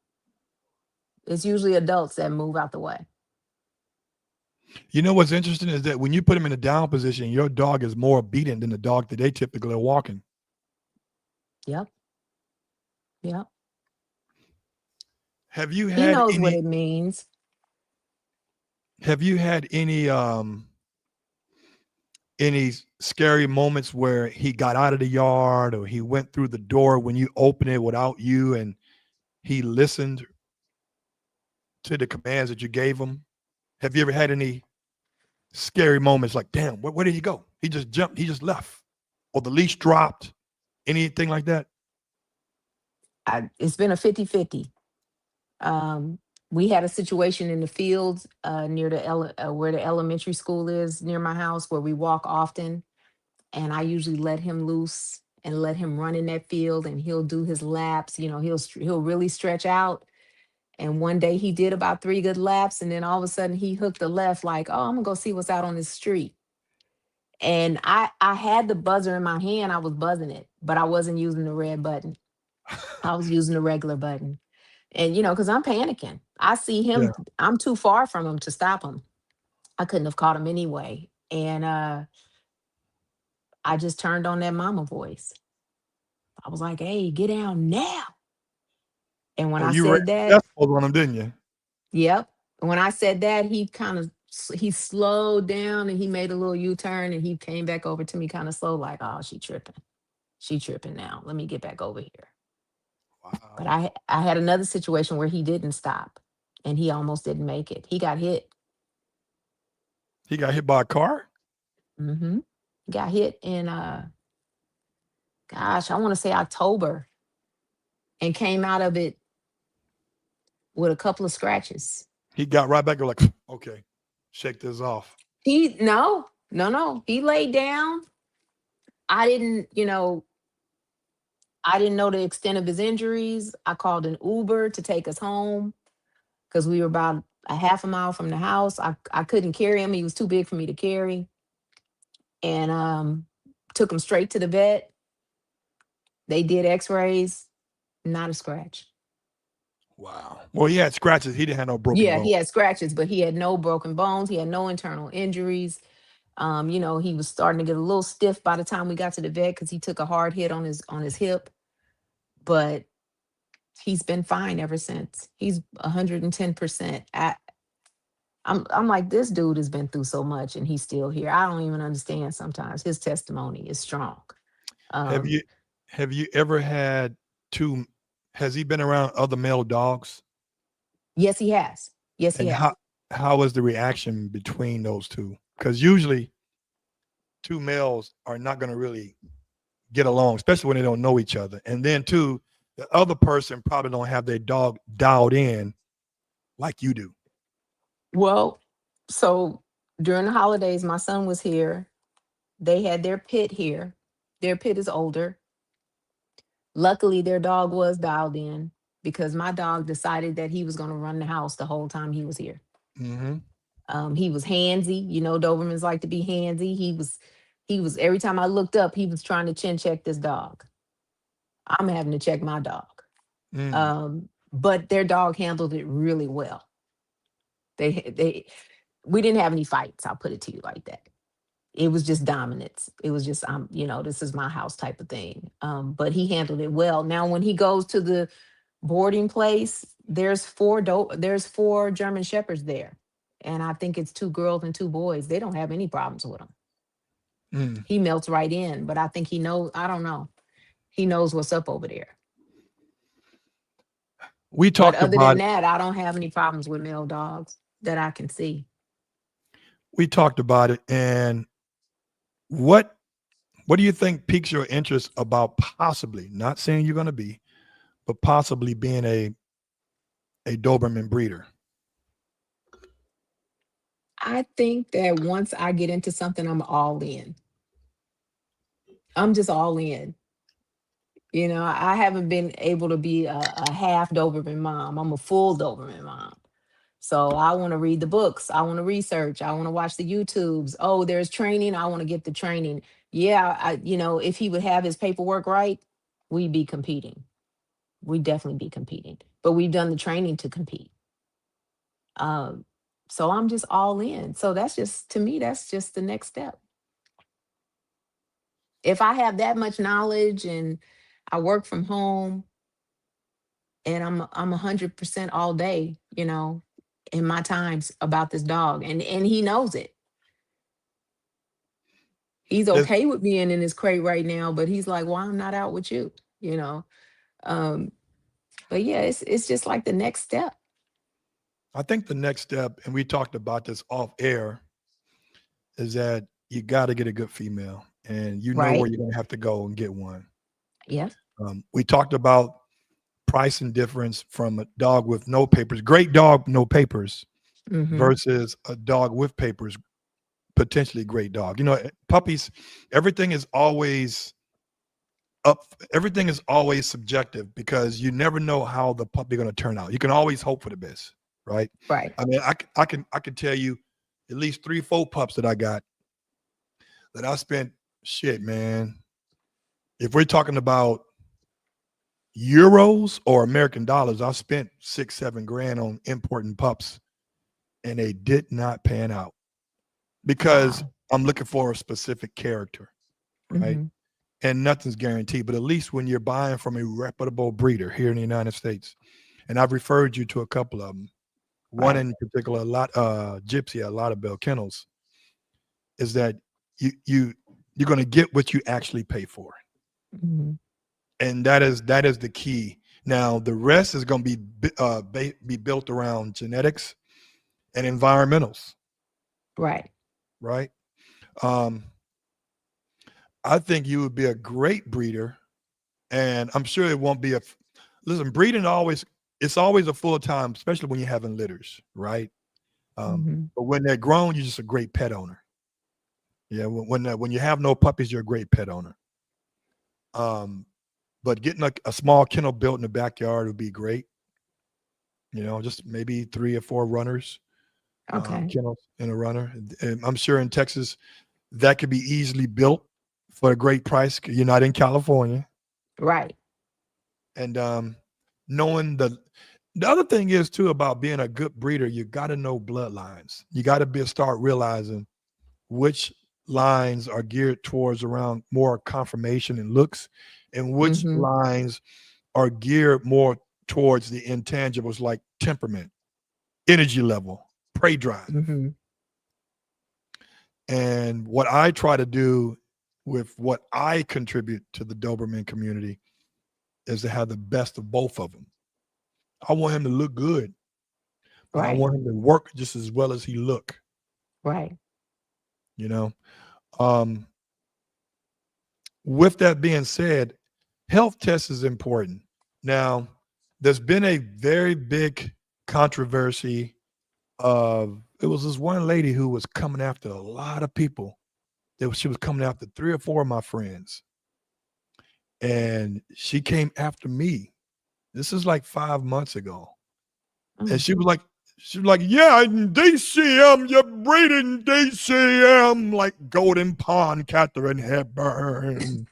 It's usually adults that move out the way.
You know what's interesting is that when you put him in a down position, your dog is more obedient than the dog that they typically are walking.
Yep. Yep.
Have you
He
had
knows what
any
it means.
have you had any scary moments where he got out of the yard or he went through the door when you opened it without you and he listened to the commands that you gave him? Have you ever had any scary moments like, damn, where did he go? He just jumped, he just left. Or the leash dropped, anything like that?
It's been a 50-50. Um, we had a situation in the fields near where the elementary school is near my house, where we walk often, and I usually let him loose and let him run in that field, and he'll do his laps. He'll really stretch out. And one day he did about 3 good laps, and then all of a sudden he hooked a left, like, oh, I'm gonna go see what's out on this street. And I had the buzzer in my hand. I was buzzing it, but I wasn't using the red button. I was using the regular button. And because I'm panicking. I see
Yeah.
him, I'm too far from him to stop him. I couldn't have caught him anyway. And I just turned on that mama voice. I was like, hey, get down now. And when
Oh,
I
you ran
said that,
decibels on him, didn't you?
yep. When I said that, he kind of he slowed down and he made a little U-turn and he came back over to me kind of slow, like, oh, she tripping. She tripping now. Let me get back over here. But
Wow.
I had another situation where he didn't stop and he almost didn't make it. He got hit.
He got hit by a car?
Hmm. Got hit in gosh, I want to say October, and came out of it with a couple of scratches.
He got right back. You're like, okay, shake this off.
He no, no, no. He laid down. I didn't, I didn't know the extent of his injuries. I called an Uber to take us home because we were about a half a mile from the house. I couldn't carry him. He was too big for me to carry. And took him straight to the vet. They did x-rays, not a scratch.
Wow. Well, he had scratches. He didn't have no broken
Yeah,
bone.
he had scratches, but he had no broken bones. He had no internal injuries. He was starting to get a little stiff by the time we got to the vet because he took a hard hit on his hip. But he's been fine ever since. He's 110%. I'm like, this dude has been through so much and he's still here. I don't even understand sometimes. His testimony is strong.
Have
Um,
you have you ever had two? Has he been around other male dogs?
yes, he has. Yes, he
And
has.
how was the reaction between those two? Because usually two males are not going to really get along, especially when they don't know each other. And then two, the other person probably don't have their dog dialed in like you do.
Well, so during the holidays, my son was here. They had their pit here. Their pit is older. Luckily, their dog was dialed in because my dog decided that he was going to run the house the whole time he was here.
Hmm.
He was handsy. Dobermans like to be handsy. He was every time I looked up, he was trying to chin check this dog. I'm having to check my dog.
Mm.
But their dog handled it really well. They we didn't have any fights. I'll put it to you like that. It was just dominance. It was just this is my house type of thing. But he handled it well. Now when he goes to the boarding place, there's four German shepherds there. And I think it's two girls and two boys. They don't have any problems with him.
Mm.
He melts right in, but I think he knows, I don't know. He knows what's up over there.
We
But
talked
other
about
than that, I don't have any problems with male dogs that I can see.
we talked about it, and what what do you think piques your interest about possibly not saying you're going to be, but possibly being a Doberman breeder?
I think that once I get into something, I'm all in. I'm just all in. I haven't been able to be a half Doberman mom. I'm a full Doberman mom. So I want to read the books. I want to research. I want to watch the YouTubes. Oh, there's training. I want to get the training. Yeah, if he would have his paperwork right, we'd be competing. We'd definitely be competing. But we've done the training to compete. Um, So I'm just all in. So that's just, to me, that's just the next step. If I have that much knowledge and I work from home and I'm 100% all day, in my times about this dog, and he knows it. He's
There's,
okay with being in his crate right now, but he's like, "Well, I'm not out with you," you know. Um, but yeah, it's just like the next step.
I think the next step, and we talked about this off air, is that you got to get a good female, and you know where
Right?
you're going to have to go and get one.
Yes.
We talked about price and difference from a dog with no papers, great dog, no papers,
Mm-hmm.
versus a dog with papers, potentially great dog. Puppies, everything is always up. Everything is always subjective because you never know how the puppy going to turn out. You can always hope for the best, right?
Right.
I mean, I can tell you at least 3, 4 pups that I got that I spent shit, man. If we're talking about euros or American dollars, I spent 6, 7 grand on importing pups, and they did not pan out because
Wow.
I'm looking for a specific character, right?
Mm-hmm.
And nothing's guaranteed. But at least when you're buying from a reputable breeder here in the United States, and I've referred you to a couple of them. One
Right.
in particular, Gypsy, a lot of Bell Kennels, is that you're going to get what you actually pay for,
Mm-hmm.
and that is the key. Now the rest is going to be built around genetics and environmentals,
Right.
right? Um, I think you would be a great breeder, and I'm sure it won't be listen. Breeding it's always a full time, especially when you're having litters, right?
Mm-hmm.
But when they're grown, you're just a great pet owner. Yeah, when you have no puppies, you're a great pet owner. Um, but getting a small kennel built in the backyard would be great. Just maybe 3 or 4 runners,
Okay.
kennels and a runner. And I'm sure in Texas that could be easily built for a great price. 'Cause you're not in California,
Right.
and knowing the other thing is too about being a good breeder, you got to know bloodlines. You got to start realizing which lines are geared towards around more conformation and looks, and which
Mm-hmm.
lines are geared more towards the intangibles like temperament, energy level, prey drive.
Mm-hmm.
And what I try to do with what I contribute to the Doberman community is to have the best of both of them. I want him to look good, but I
Right.
want him to work just as well as he look,
Right.
you know. Um, with that being said, health test is important. Now, there's been a very big controversy of it was this one lady who was coming after a lot of people. She was coming after 3 or 4 of my friends, and she came after me. This is like 5 months ago, and
Oh.
she was like, yeah, in DCM, you're breeding DCM like Golden Pond, Catherine Hepburn.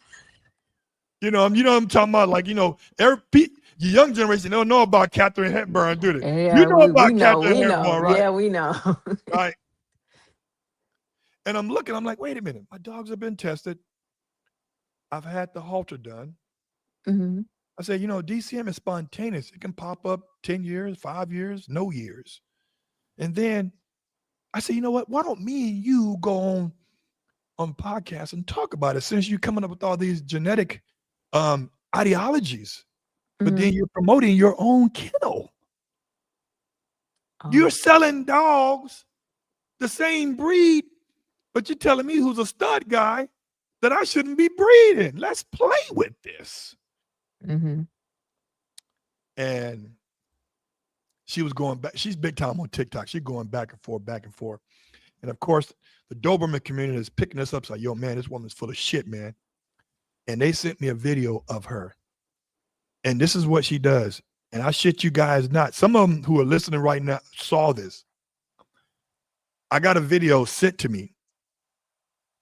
I'm talking about, like, the young generation don't know about Catherine Hepburn, do they? You
Yeah,
know
we
about
know,
Catherine
we know.
Hepburn, right?
Yeah, we know.
Right. And I'm like, wait a minute, my dogs have been tested. I've had the halter done.
Mm-hmm.
I said, DCM is spontaneous. It can pop up 10 years, 5 years, no years. And then I said, you know what? Why don't me and you go on podcasts and talk about it, since you're coming up with all these genetic ideologies, but
Mm-hmm.
then you're promoting your own kennel. You're
Oh.
selling dogs the same breed, but you're telling me, who's a stud guy, that I shouldn't be breeding. Let's play with this.
Mm-hmm.
And she was going back. She's big time on TikTok. She's going back and forth, back and forth. And of course, the Doberman community is picking us up. It's like, yo, man, this woman's full of shit, man. And they sent me a video of her. And this is what she does. And I shit you guys not. Some of them who are listening right now saw this. I got a video sent to me.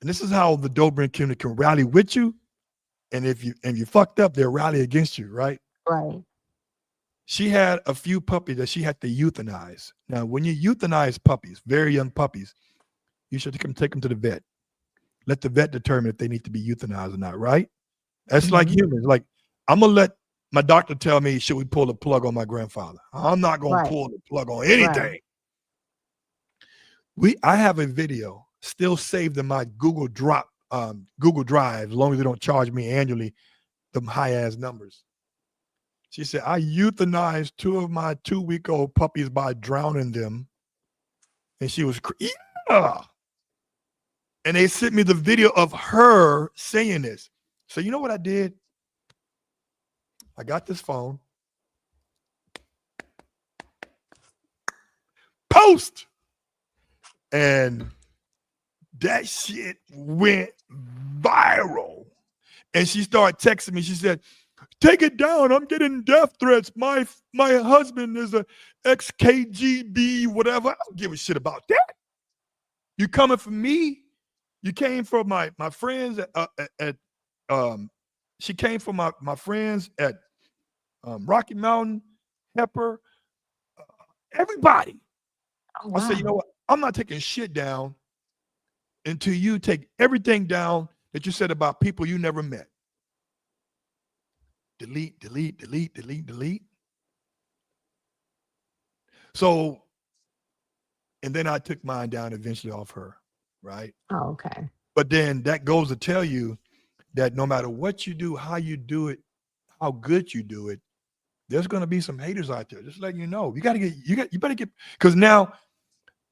And this is how the Doberman community can rally with you. And if you fucked up, they'll rally against you, right?
Right.
She had a few puppies that she had to euthanize. Now, when you euthanize puppies, very young puppies, you should take them to the vet. Let the vet determine if they need to be euthanized or not, right? That's like
Hmm.
humans. Like, I'm gonna let my doctor tell me, should we pull the plug on my grandfather? I'm not gonna
Right.
pull the plug on
Right.
anything. I have a video still saved in my Google Drive, as long as they don't charge me annually them high ass numbers. She said, I euthanized two of my 2 week old puppies by drowning them. And she was, yeah. And they sent me the video of her saying this. So, you know what I did? I got this phone, post, and that shit went viral. And she started texting me. She said, take it down. I'm getting death threats. My husband is a ex-KGB, whatever. I don't give a shit about that. You coming for me? You came for my friends at she came for my friends at Rocky Mountain, Pepper, everybody.
Oh,
I said, you know
wow.
what? I'm not taking shit down until you take everything down that you said about people you never met. Delete, delete, delete, delete, delete. So, and then I took mine down eventually off her, right?
Oh, okay.
But then that goes to tell you that no matter what you do, how you do it, how good you do it, there's going to be some haters out there. Just letting you know, you better get, because now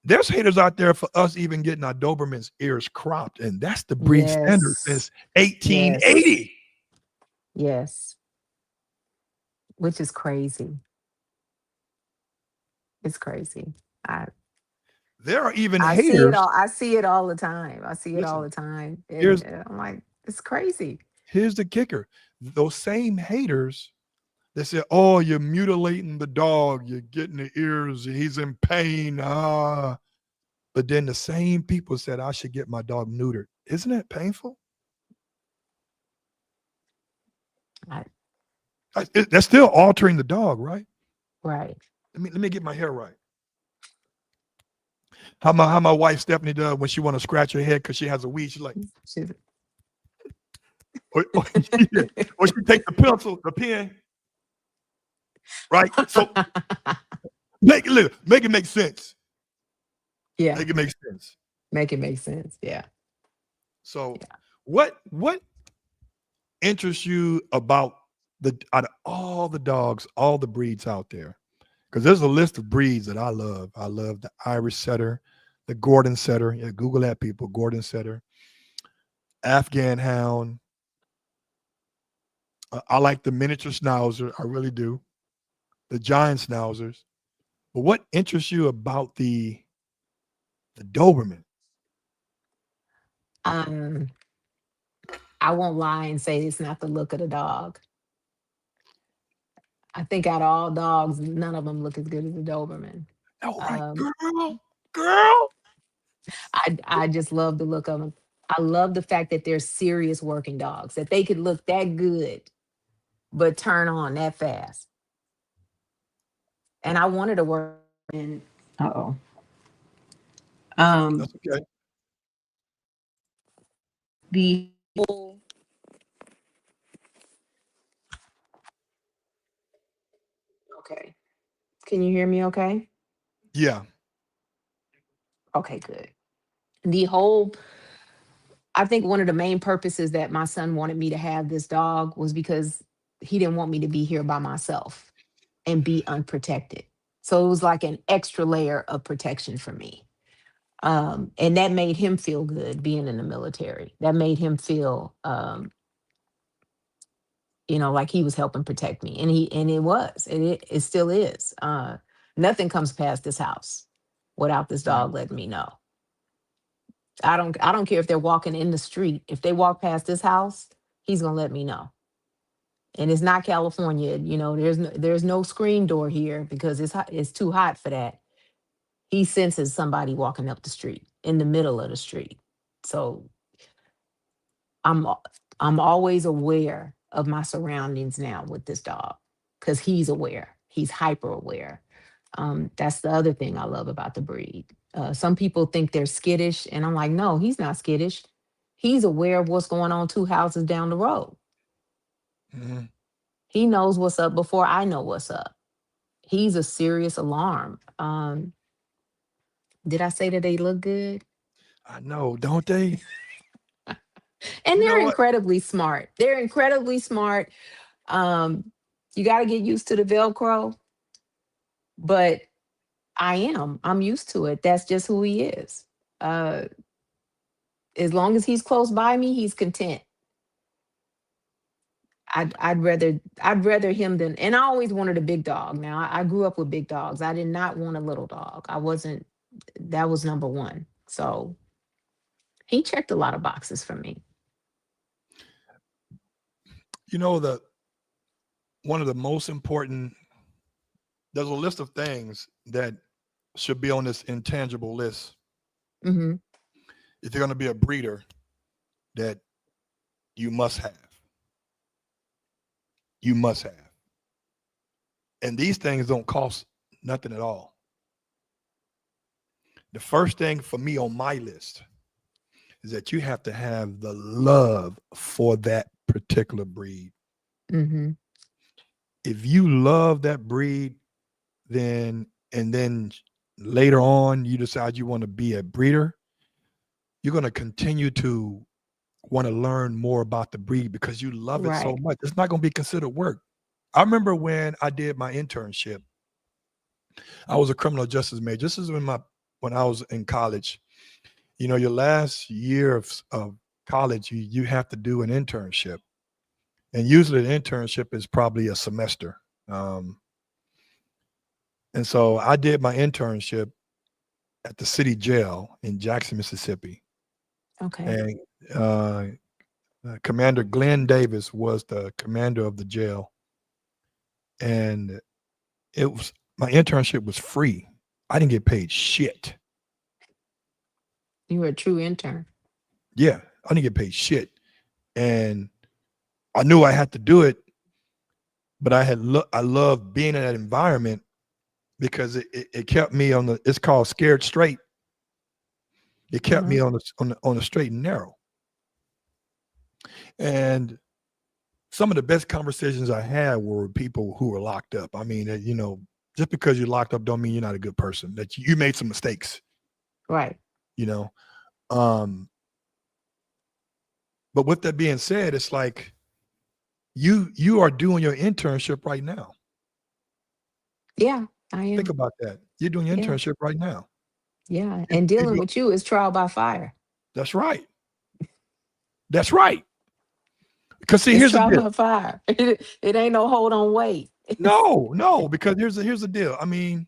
there's haters out there for us even getting our Doberman's ears cropped, and that's the breed standard
Yes.
since
Yes.
1880.
Yes. Which is crazy. It's crazy. I
There are even
I see it
haters.
all. I see it all the time. I see it all
Listen,
the time, and
here's
I'm like, it's crazy.
here's the kicker: those same haters that say, "Oh, you're mutilating the dog, you're getting the ears, he's in pain." But then the same people said I should get my dog neutered. Isn't that painful?
I,
That's still altering the dog, right?
right.
Let me get my hair right. How my wife Stephanie does when she want to scratch her head because she has a weed. She's like,
She's-
yeah. Or she take the pencil, the pen, right? So make it make sense.
yeah,
Make it make sense.
make it make sense. Yeah.
So
Yeah.
what interests you about the out of all the dogs, all the breeds out there? Because there's a list of breeds that I love. I love the Irish Setter, the Gordon Setter. Yeah, Google that, people. Gordon Setter, Afghan Hound. I like the miniature Schnauzer. I really do. The giant Schnauzers. But what interests you about the Doberman?
Um, I won't lie and say it's not the look of the dog. I think out of all dogs, none of them look as good as the Doberman.
All right,
Um,
girl.
I just love the look of them. I love the fact that they're serious working dogs, that they could look that good, but turn on that fast. And I wanted to work in. Uh-oh. Um,
That's okay.
the whole. Okay. Can you hear me? Okay.
Yeah.
Okay. Good. The whole. I think one of the main purposes that my son wanted me to have this dog was because he didn't want me to be here by myself and be unprotected. So it was like an extra layer of protection for me. And that made him feel good being in the military. That made him feel, like he was helping protect me, and it was, and it still is. Nothing comes past this house without this
Yeah.
dog letting me know. I don't care if they're walking in the street. If they walk past this house, he's gonna let me know. And it's not California. There's no screen door here because it's too hot for that. He senses somebody walking up the street in the middle of the street. So I'm I'm always aware of my surroundings now with this dog because he's aware. He's hyper aware. That's the other thing I love about the breed. Some people think they're skittish, and I'm like, no, he's not skittish. He's aware of what's going on 2 houses down the road.
Mm-hmm.
He knows what's up before I know what's up. He's a serious alarm. Did I say that they look good?
I know, don't they?
And
You know
they're
what?
incredibly smart. They're incredibly smart. Um, you got to get used to the Velcro, but I'm used to it. That's just who he is. Uh, as long as he's close by me, he's content. I'd rather him than, and I always wanted a big dog. Now I grew up with big dogs. I did not want a little dog. I wasn't, that was number one. So he checked a lot of boxes for me.
You know, one of the most important, there's a list of things that should be on this intangible list.
Hmm.
If you're going to be a breeder, that you must have. You must have. And these things don't cost nothing at all. The first thing for me on my list is that you have to have the love for that particular breed.
Hmm.
If you love that breed, then and then later on you decide you want to be a breeder, you're going to continue to want to learn more about the breed because you love it so
Right.
much. It's not going to be considered work. I remember when I did my internship, I was a criminal justice major. This is when I was in college. You know, your last year of college, you have to do an internship. And usually the internship is probably a semester. Um, and so I did my internship at the city jail in Jackson, Mississippi.
Okay.
And uh, Commander Glenn Davis was the commander of the jail. And my internship was free. I didn't get paid shit.
You were a true intern.
Yeah, I didn't get paid shit. And I knew I had to do it, but I loved being in that environment because it kept me on the, it's called scared straight. It kept
Uh-huh.
me on the straight and narrow. And some of the best conversations I had were with people who were locked up. I mean, you know, just because you're locked up don't mean you're not a good person. That you made some mistakes,
Right.
you know. Um, but with that being said, it's like you are doing your internship right now.
Yeah, I
Think
am.
about that. You're doing your
Yeah.
internship right now.
Yeah.
You,
And
you
dealing
go,
with you is trial by fire.
that's right. That's right. Because see,
It's
here's the
trial
deal.
by fire. It ain't no hold on wait.
No, because here's the deal. I mean,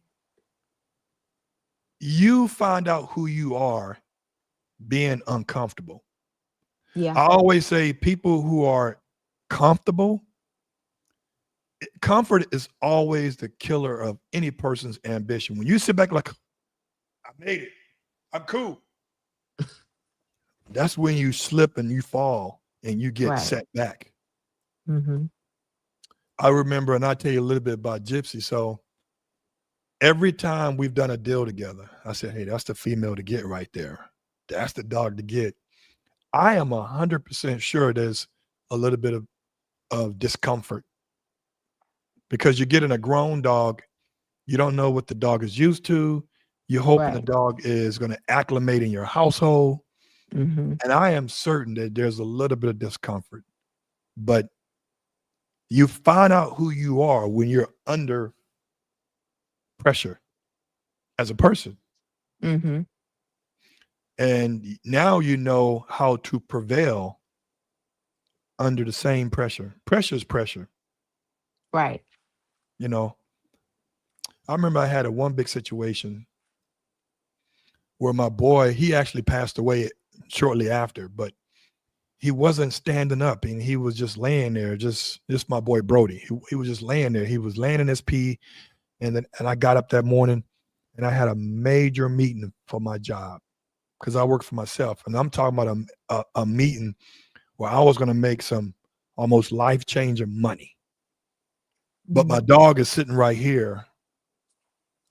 you find out who you are being uncomfortable.
Yeah.
I always say people who are comfortable, comfort is always the killer of any person's ambition. When you sit back like, I made it, I'm cool, that's when you slip and you fall and you get
Right.
set back.
Hmm.
I remember, and I'll tell you a little bit about Gypsy. So every time we've done a deal together, I said, hey, that's the female to get right there. That's the dog to get. I am 100% sure there's a little bit of discomfort because you're getting a grown dog. You don't know what the dog is used to. You're hoping the
Right.
dog is going to acclimate in your household.
Hmm.
And I am certain that there's a little bit of discomfort, but you find out who you are when you're under pressure as a person.
Hmm.
And now you know how to prevail under the same pressure. Pressure is pressure.
Right.
You know, I remember I had a one big situation where my boy, he actually passed away shortly after, but he wasn't standing up and he was just laying there. Just my boy Brody. He was just laying there. He was laying in his pee. And I got up that morning and I had a major meeting for my job because I work for myself. And I'm talking about a meeting where I was going to make some almost life changing money. but my
Mhm.
dog is sitting right here,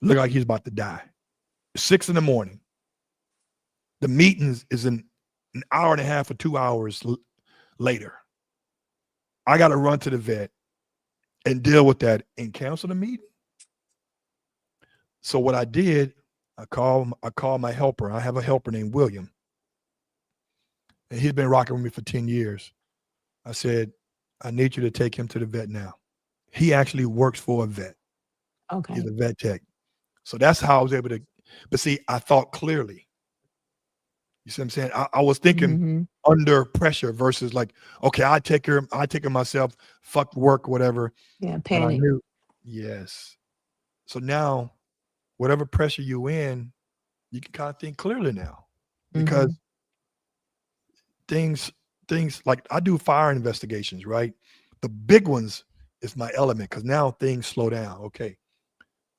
look like he's about to die. 6 in the morning. The meetings is in an hour and a half or 2 hours later. I got to run to the vet and deal with that and cancel the meeting. So what I did, I called my helper. I have a helper named William, and he's been rocking with me for 10 years. I said, I need you to take him to the vet now. He actually works for a vet. He's
Okay.
a vet tech. So that's how I was able to. But see, I thought clearly. You see what I'm saying? I was thinking
Mhm.
under pressure versus like, okay, I take her myself, fuck work, whatever.
Yeah,
But I
panic.
knew, yes. So now, whatever pressure you in, you can kind of think clearly now, because
Mhm.
things things like I do fire investigations, right? The big ones is my element because now things slow down. Okay,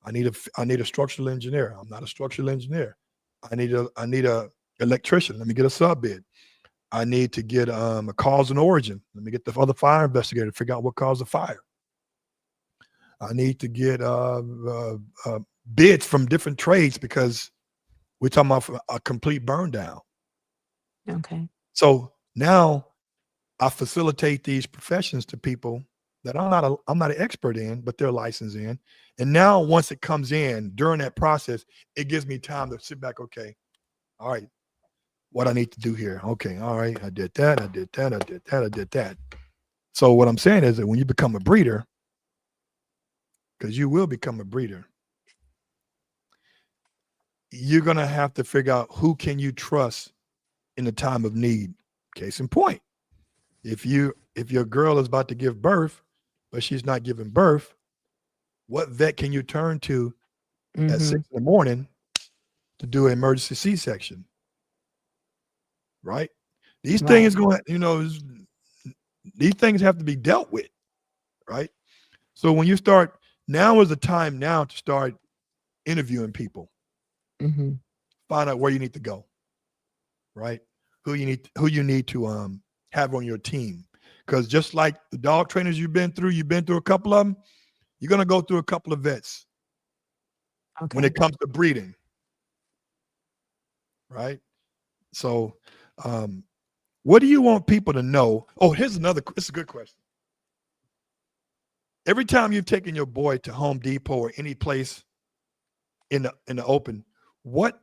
I need a structural engineer. I'm not a structural engineer. I need a electrician. Let me get a sub bid. I need to get a cause and origin. Let me get the other fire investigator to figure out what caused the fire. I need to get bids from different trades because we're talking about a complete burn down.
Okay.
So now I facilitate these professions to people that I'm not an expert in, but they're licensed in. And now once it comes in during that process, it gives me time to sit back. Okay, all right, what I need to do here. Okay, all right, I did that, I did that, I did that, I did that. So what I'm saying is that when you become a breeder, because you will become a breeder, you're gonna have to figure out who can you trust in the time of need. Case in point, if your girl is about to give birth, but she's not giving birth, what vet can you turn to at
Mhm.
6 in the morning to do an emergency C-section? Right? These things
Right.
going, these things have to be dealt with, right? So when you start, now is the time now to start interviewing people,
Mhm.
find out where you need to go, right? Who you need to have on your team. Because just like the dog trainers you've been through a couple of them, you're gonna go through a couple of vets when it
Okay.
comes to breeding, right? So um, what do you want people to know? Oh, here's another. This is a good question. Every time you've taken your boy to Home Depot or any place in the open, what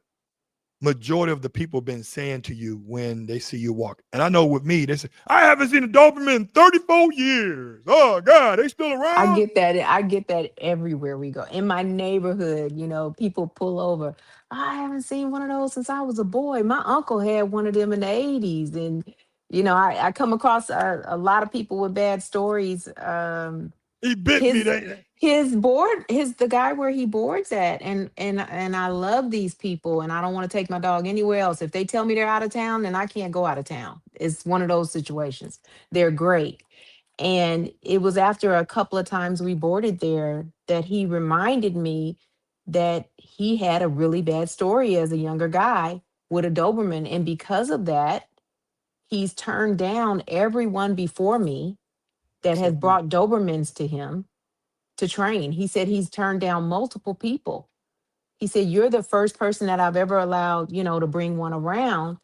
majority of the people been saying to you when they see you walk? And I know with me, they say, I haven't seen a Doberman in 34 years. Oh God, they still around?
I get that everywhere we go. In my neighborhood, people pull over. I haven't seen one of those since I was a boy. My uncle had one of them in the 80s. And, I come across a lot of people with bad stories.
He bit me.
his his the guy where he boards at, and I love these people, and I don't want to take my dog anywhere else. If they tell me they're out of town, then I can't go out of town. It's one of those situations. They're great. And it was after a couple of times we boarded there that he reminded me that he had a really bad story as a younger guy with a Doberman. And because of that, he's turned down everyone before me that has
Except you.
brought Dobermans to him to train. He said he's turned down multiple people. He said, "You're the first person that I've ever allowed, to bring one around."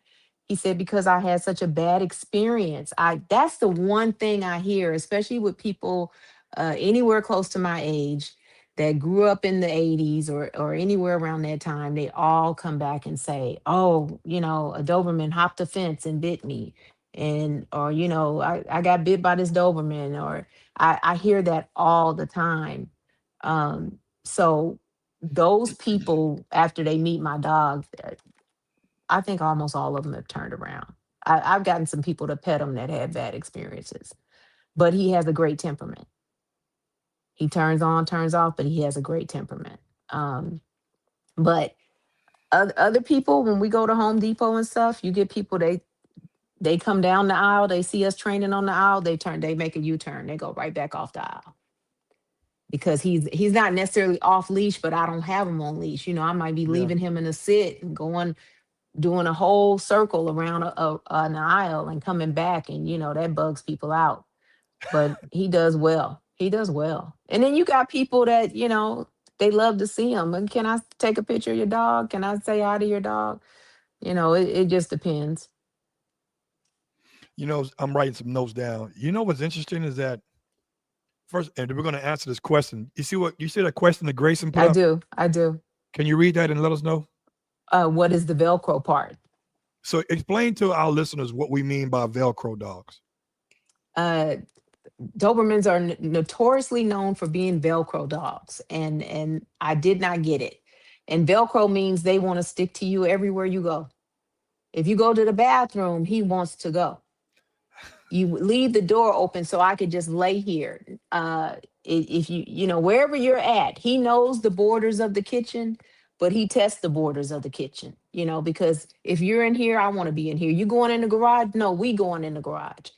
He said, "Because I had such a bad experience." That's the one thing I hear, especially with people anywhere close to my age that grew up in the 80s or anywhere around that time. They all come back and say, "Oh, a Doberman hopped a fence and bit me." And, or, I got bit by this Doberman, or I hear that all the time. So those people, after they meet my dog, I think almost all of them have turned around. I've gotten some people to pet him that had bad experiences, but he has a great temperament. He turns on, turns off, but he has a great temperament. Um, but other people, when we go to Home Depot and stuff, you get people, they come down the aisle, they see us training on the aisle, they make a U-turn, they go right back off the aisle because he's not necessarily off leash, but I don't have him on leash. I might be
Yeah.
leaving him in a sit and going doing a whole circle around an aisle and coming back, and that bugs people out. But he does well. He does well. And then you got people that, they love to see him. And can I take a picture of your dog? Can I say hi to your dog? It just depends.
I'm writing some notes down. What's interesting is that first, and we're going to answer this question. You see that question that Grayson put
I
up?
do. I do.
Can you read that and let us know?
What is the Velcro part?
So explain to our listeners what we mean by Velcro dogs.
Uh, Dobermans are notoriously known for being Velcro dogs, and I did not get it. And Velcro means they want to stick to you everywhere you go. If you go to the bathroom, he wants to go. You leave the door open so I could just lay here. If wherever you're at, he knows the borders of the kitchen, but he tests the borders of the kitchen. Because if you're in here, I want to be in here. You going in the garage? No, we going in the garage.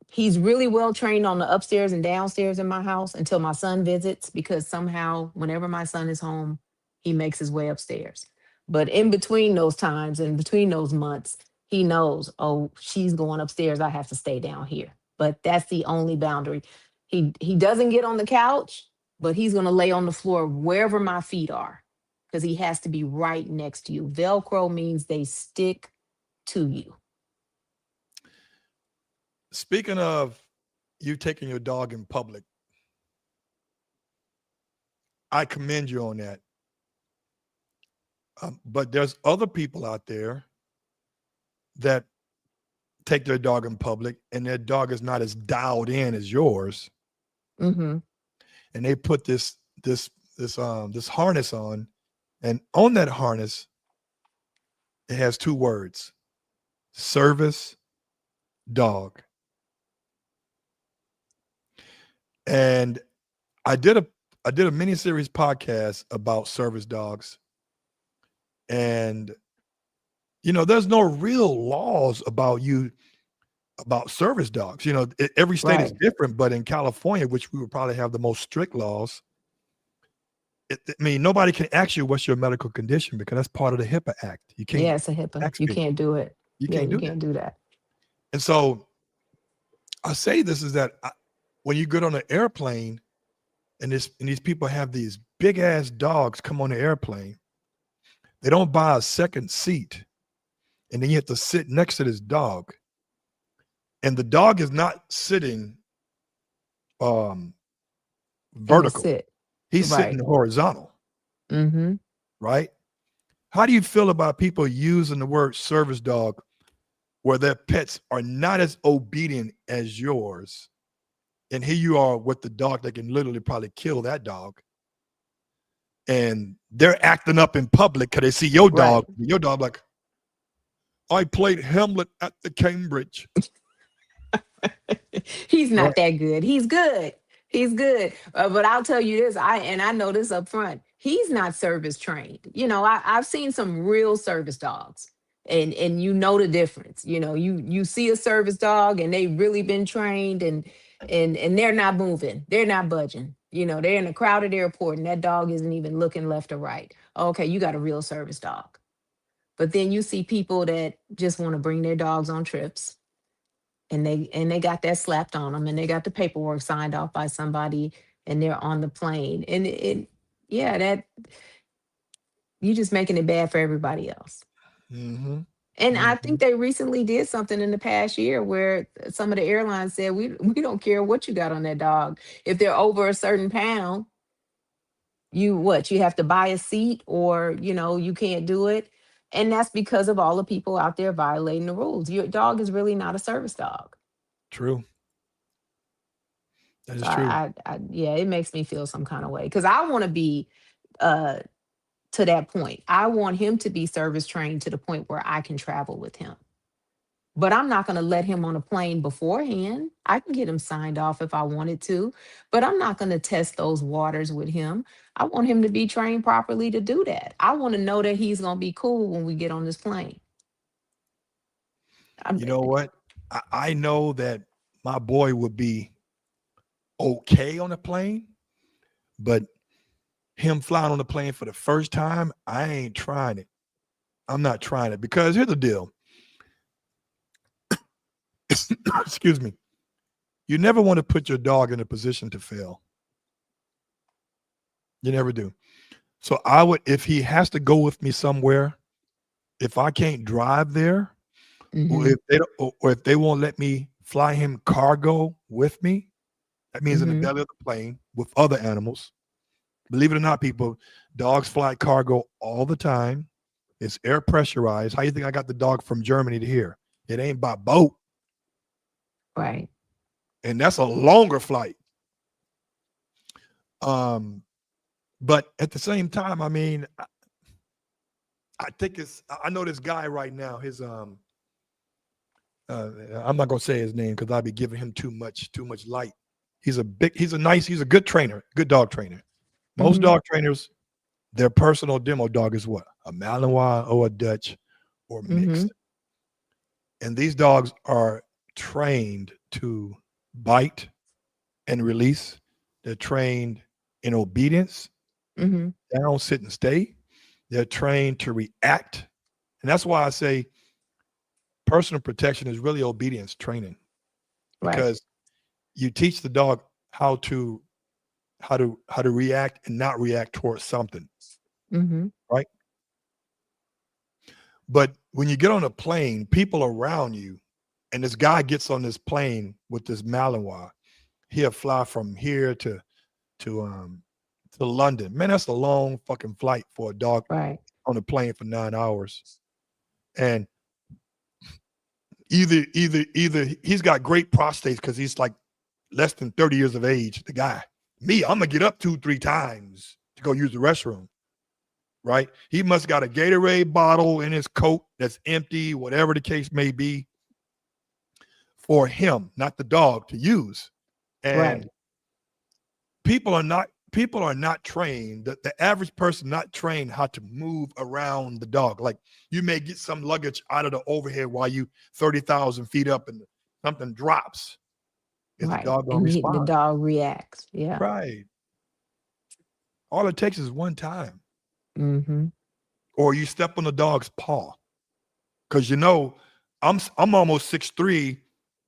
He's really well trained on the upstairs and downstairs in my house until my son visits, because somehow whenever my son is home, he makes his way upstairs. But in between those times, in between those months, he knows, oh, she's going upstairs, I have to stay down here. But that's the only boundary. He doesn't get on the couch, but he's going to lay on the floor wherever my feet are, because he has to be right next to you. Velcro means they stick to you.
Speaking of you taking your dog in public, I commend you on that. But there's other people out there that take their dog in public and their dog is not as dialed in as yours.
Mm-hmm.
And they put this harness on, and on that harness, it has 2 words: service dog. And I did a mini-series podcast about service dogs. And there's no real laws about service dogs. Every state is
Right.
different, but in California, which we would probably have the most strict laws, nobody can ask you what's your medical condition because that's part of the HIPAA Act. You can't
Yeah, it's a HIPAA.
ask
You
people.
can't do it.
You
Yeah,
can't
you
do that.
can't do that.
And so I say this is that when you get on an airplane and these people have these big ass dogs come on the airplane, they don't buy a second seat, and then you have to sit next to this dog, and the dog is not sitting
In the
vertical.
sit.
He's
Right.
sitting horizontal,
Mm-hmm.
right? How do you feel about people using the word service dog where their pets are not as obedient as yours? And here you are with the dog that can literally probably kill that dog. And they're acting up in public because they see your dog.
Right.
Your dog like, I played Hamlet at the Cambridge.
He's
Right.
not that good. He's good. He's good. But I'll tell you this, I know this up front. He's not service trained. I've seen some real service dogs. And you know the difference. You see a service dog and they really been trained, and they're not moving. They're not budging. They're in a crowded airport and that dog isn't even looking left or right. Okay, you got a real service dog. But then you see people that just want to bring their dogs on trips, and they got that slapped on them, and they got the paperwork signed off by somebody, and they're on the plane. And yeah, that you just making it bad for everybody else.
Mm-hmm.
And I
Mm-hmm.
think they recently did something in the past year where some of the airlines said, we don't care what you got on that dog. If they're over a certain pound, you have to buy a seat, or you can't do it. And that's because of all the people out there violating the rules. Your dog is really not a service dog.
True. That
So
is true.
yeah, it makes me feel some kind of way, because I want to be uh to that point. I want him to be service trained to the point where I can travel with him. But I'm not going to let him on a plane beforehand. I can get him signed off if I wanted to, but I'm not going to test those waters with him. I want him to be trained properly to do that. I want to know that he's going to be cool when we get on this plane.
You know what? I know that my boy would be okay on a plane, but him flying on the plane for the first time, I ain't trying it. I'm not trying it because here's the deal. Excuse me. You never want to put your dog in a position to fail. You never do. So I would, if he has to go with me somewhere, if I can't drive there, or
Mm-hmm.
if they don't, or if they won't let me fly him cargo with me, that means in the
Mm-hmm.
belly of the plane with other animals. Believe it or not, people, dogs fly cargo all the time. It's air pressurized. How you think I got the dog from Germany to here? It ain't by boat,
Right.
and that's a longer flight. Um, but at the same time, I mean, I think it's. I know this guy right now. His I'm not gonna say his name because I'd be giving him too much light. He's a good trainer, good dog trainer. Most
Mm-hmm.
dog trainers, their personal demo dog is what? A Malinois or a Dutch or
Mm-hmm.
mixed. And these dogs are trained to bite and release. They're trained in obedience.
Mm-hmm.
Down, sit, and stay. They're trained to react. And that's why I say personal protection is really obedience training
Right.
because you teach the dog how to react and not react towards something,
Mm-hmm.
right? But when you get on a plane, people around you, and this guy gets on this plane with this Malinois, he'll fly from here to um to London. Man, that's a long fucking flight for a dog
Right.
on a plane for 9 hours. And either he's got great prostates because he's like less than 30 years of age, the guy. Me, I'm gonna get up 2-3 times to go use the restroom, right? He must got a Gatorade bottle in his coat that's empty, whatever the case may be, for him, not the dog, to use. And
Right.
people are not trained. The average person not trained how to move around the dog. Like you may get some luggage out of the overhead while you 30,000 feet up and something drops. Is the
Right.
dog gonna
And the
respond?
dog reacts. Yeah.
Right. All it takes is one time.
Mm-hmm.
Or you step on the dog's paw. Because I'm almost 6'3".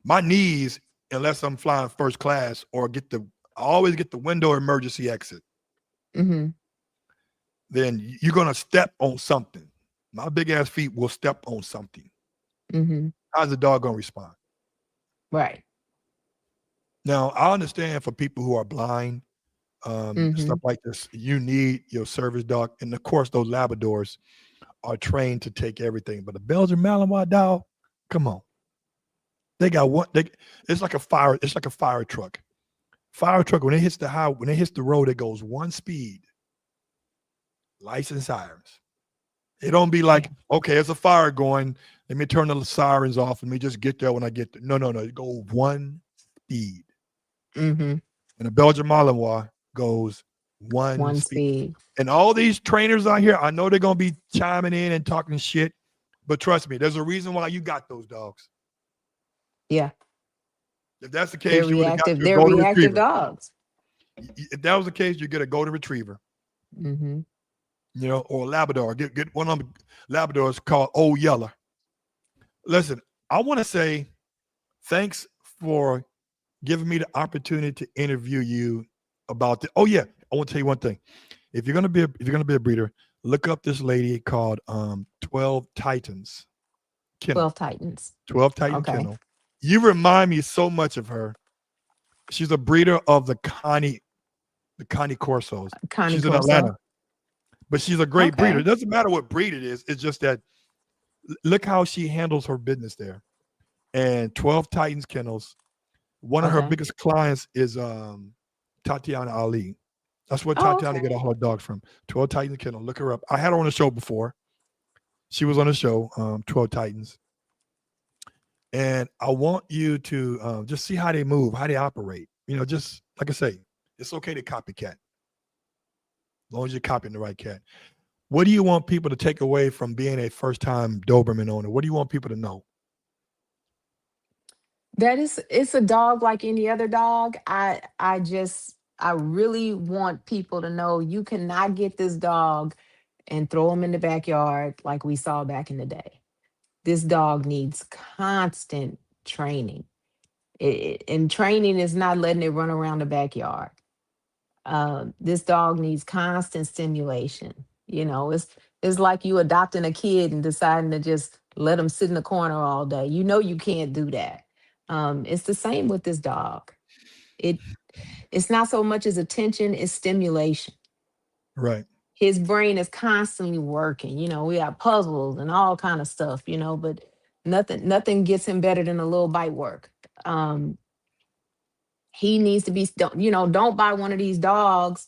My knees, unless I'm flying first class or I always get the window emergency exit,
Mm-hmm.
then you're gonna step on something. My big ass feet will step on something.
Mm-hmm.
How's the dog gonna respond?
Right.
Now, I understand for people who are blind,
Mm-hmm.
stuff like this, you need your service dog. And of course, those Labradors are trained to take everything. But a Belgian Malinois dog, come on. They got one. It's like a fire truck. Fire truck when it hits the road, it goes one speed. Lights and sirens. It don't be
Yeah.
like, okay, there's a fire going. Let me turn the sirens off. Let me just get there when I get there. No, no, no. It go one speed.
Mm-hmm.
And a Belgian Malinois goes one
One
speed.
speed.
And all these trainers out here, I know they're gonna be chiming in and talking shit, but trust me, there's a reason why you got those dogs.
Yeah.
If that's the
They're
case, you would have got
reactive.
your
They're
golden
reactive
retriever.
dogs.
If that was the case, you get a golden retriever,
Mm-hmm.
or a Labrador. Get one of them Labradors called Old Yeller. Listen, I want to say thanks for giving me the opportunity to interview you about the. Oh yeah, I want to tell you one thing. If you're gonna be a breeder, look up this lady called 12 Titans Kennel.
12 Titans.
12 Titan
Okay.
Kennel. You remind me so much of her. She's a breeder of the Connie Corsos.
Connie
She's in
Corso.
Atlanta, but she's a great breeder.
Okay.
It doesn't matter what breed it is. It's just that look how she handles her business there. And 12 Titans Kennels. One of her
Okay.
biggest clients is Tatiana Ali. That's where
Oh,
Tatiana
okay.
get all her dogs from. 12 Titans Kennel. Look her up. I had her on the show before. She was on the show, 12 Titans. And I want you to just see how they move, how they operate. Just like I say, it's okay to copycat, as long as you're copying the right cat. What do you want people to take away from being a first-time Doberman owner? What do you want people to know?
It's a dog like any other dog. I really want people to know you cannot get this dog and throw him in the backyard like we saw back in the day. This dog needs constant training. And training is not letting it run around the backyard. This dog needs constant stimulation. It's like you adopting a kid and deciding to just let them sit in the corner all day. You can't do that. It's the same with this dog. It it's not so much as attention, it's stimulation.
Right.
His brain is constantly working. We have puzzles and all kind of stuff, but nothing gets him better than a little bite work. Um, he needs to be don't buy one of these dogs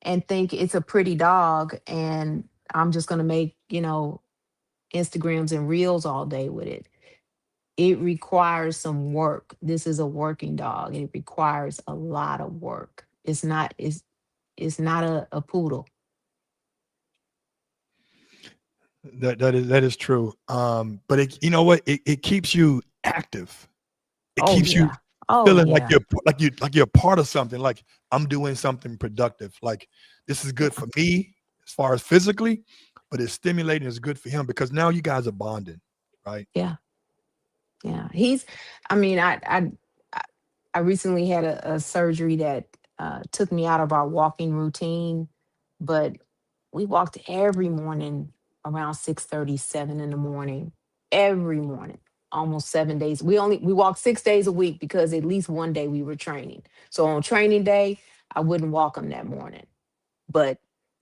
and think it's a pretty dog and I'm just going to make Instagrams and reels all day with it. It requires some work. This is a working dog. It requires a lot of work. It's not a poodle.
That is true. But you know what? It keeps you active. It
Oh
keeps you
yeah. Oh
feeling like
yeah.
you're part of something. Like I'm doing something productive. Like this is good
Yeah.
for me as far as physically, but it's stimulating. It's good for him because now you guys are bonding, right?
Yeah. Yeah. I mean, I I recently had a surgery that took me out of our walking routine, but we walked every morning around 6:37 in the morning, every morning, almost 7 days. We walked 6 days a week because at least one day we were training. So on training day, I wouldn't walk him that morning. But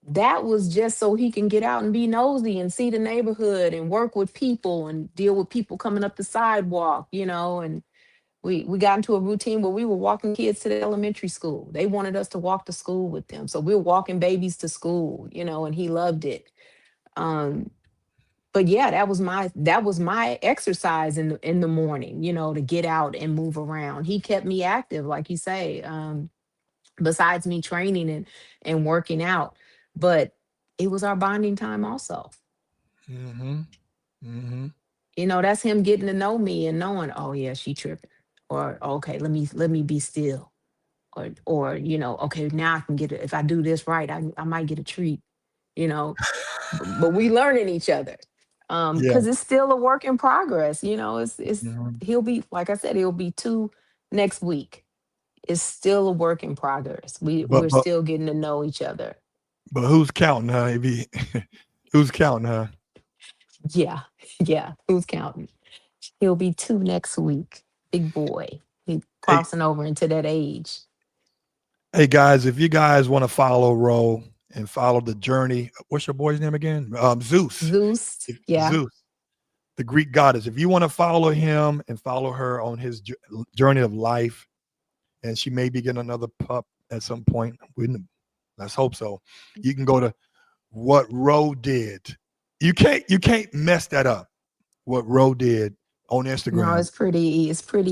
that was just so he can get out and be nosy and see the neighborhood and work with people and deal with people coming up the sidewalk, and we got into a routine where we were walking kids to the elementary school. They wanted us to walk to school with them. So we were walking babies to school, and he loved it. Um, but yeah, that was my exercise in the morning, to get out and move around. He kept me active, like you say. Besides me training and working out. But it was our bonding time also.
Mm-hmm. Mm-hmm.
That's him getting to know me and knowing, oh yeah, she tripping. Or okay, let me be still. Or okay, now I can get it. If I do this right, I might get a treat, you know. But we learning each other.
Yeah.
Because it's still a work in progress. It's
Mhm.
he'll be, like I said, he'll be two next week. It's still a work in progress. We're
But but
still getting to know each other.
but who's counting, huh? Who's counting, huh?
Yeah, yeah. Who's counting? He'll be two next week. Big boy. He
Hey,
crossing over into that age.
hey guys, if you guys want to follow Ro and follow the journey, what's your boy's name again? Zeus.
Zeus. Yeah.
Zeus, the Greek goddess. If you want to follow him and follow her on his journey of life, and she may be getting another pup at some point. Let's hope so. You can go to what Ro did. You can't mess that up. What Ro did on
No,
Instagram.
it's pretty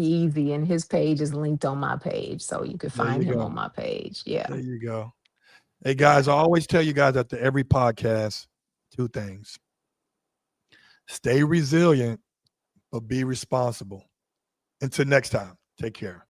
easy. And his page is linked on my page. So you can
There
find
you
him
go.
on my page. Yeah.
There you go. Hey guys,
Yeah.
I always tell you guys after every podcast, two things. Stay resilient, but be responsible. Until next time, take care.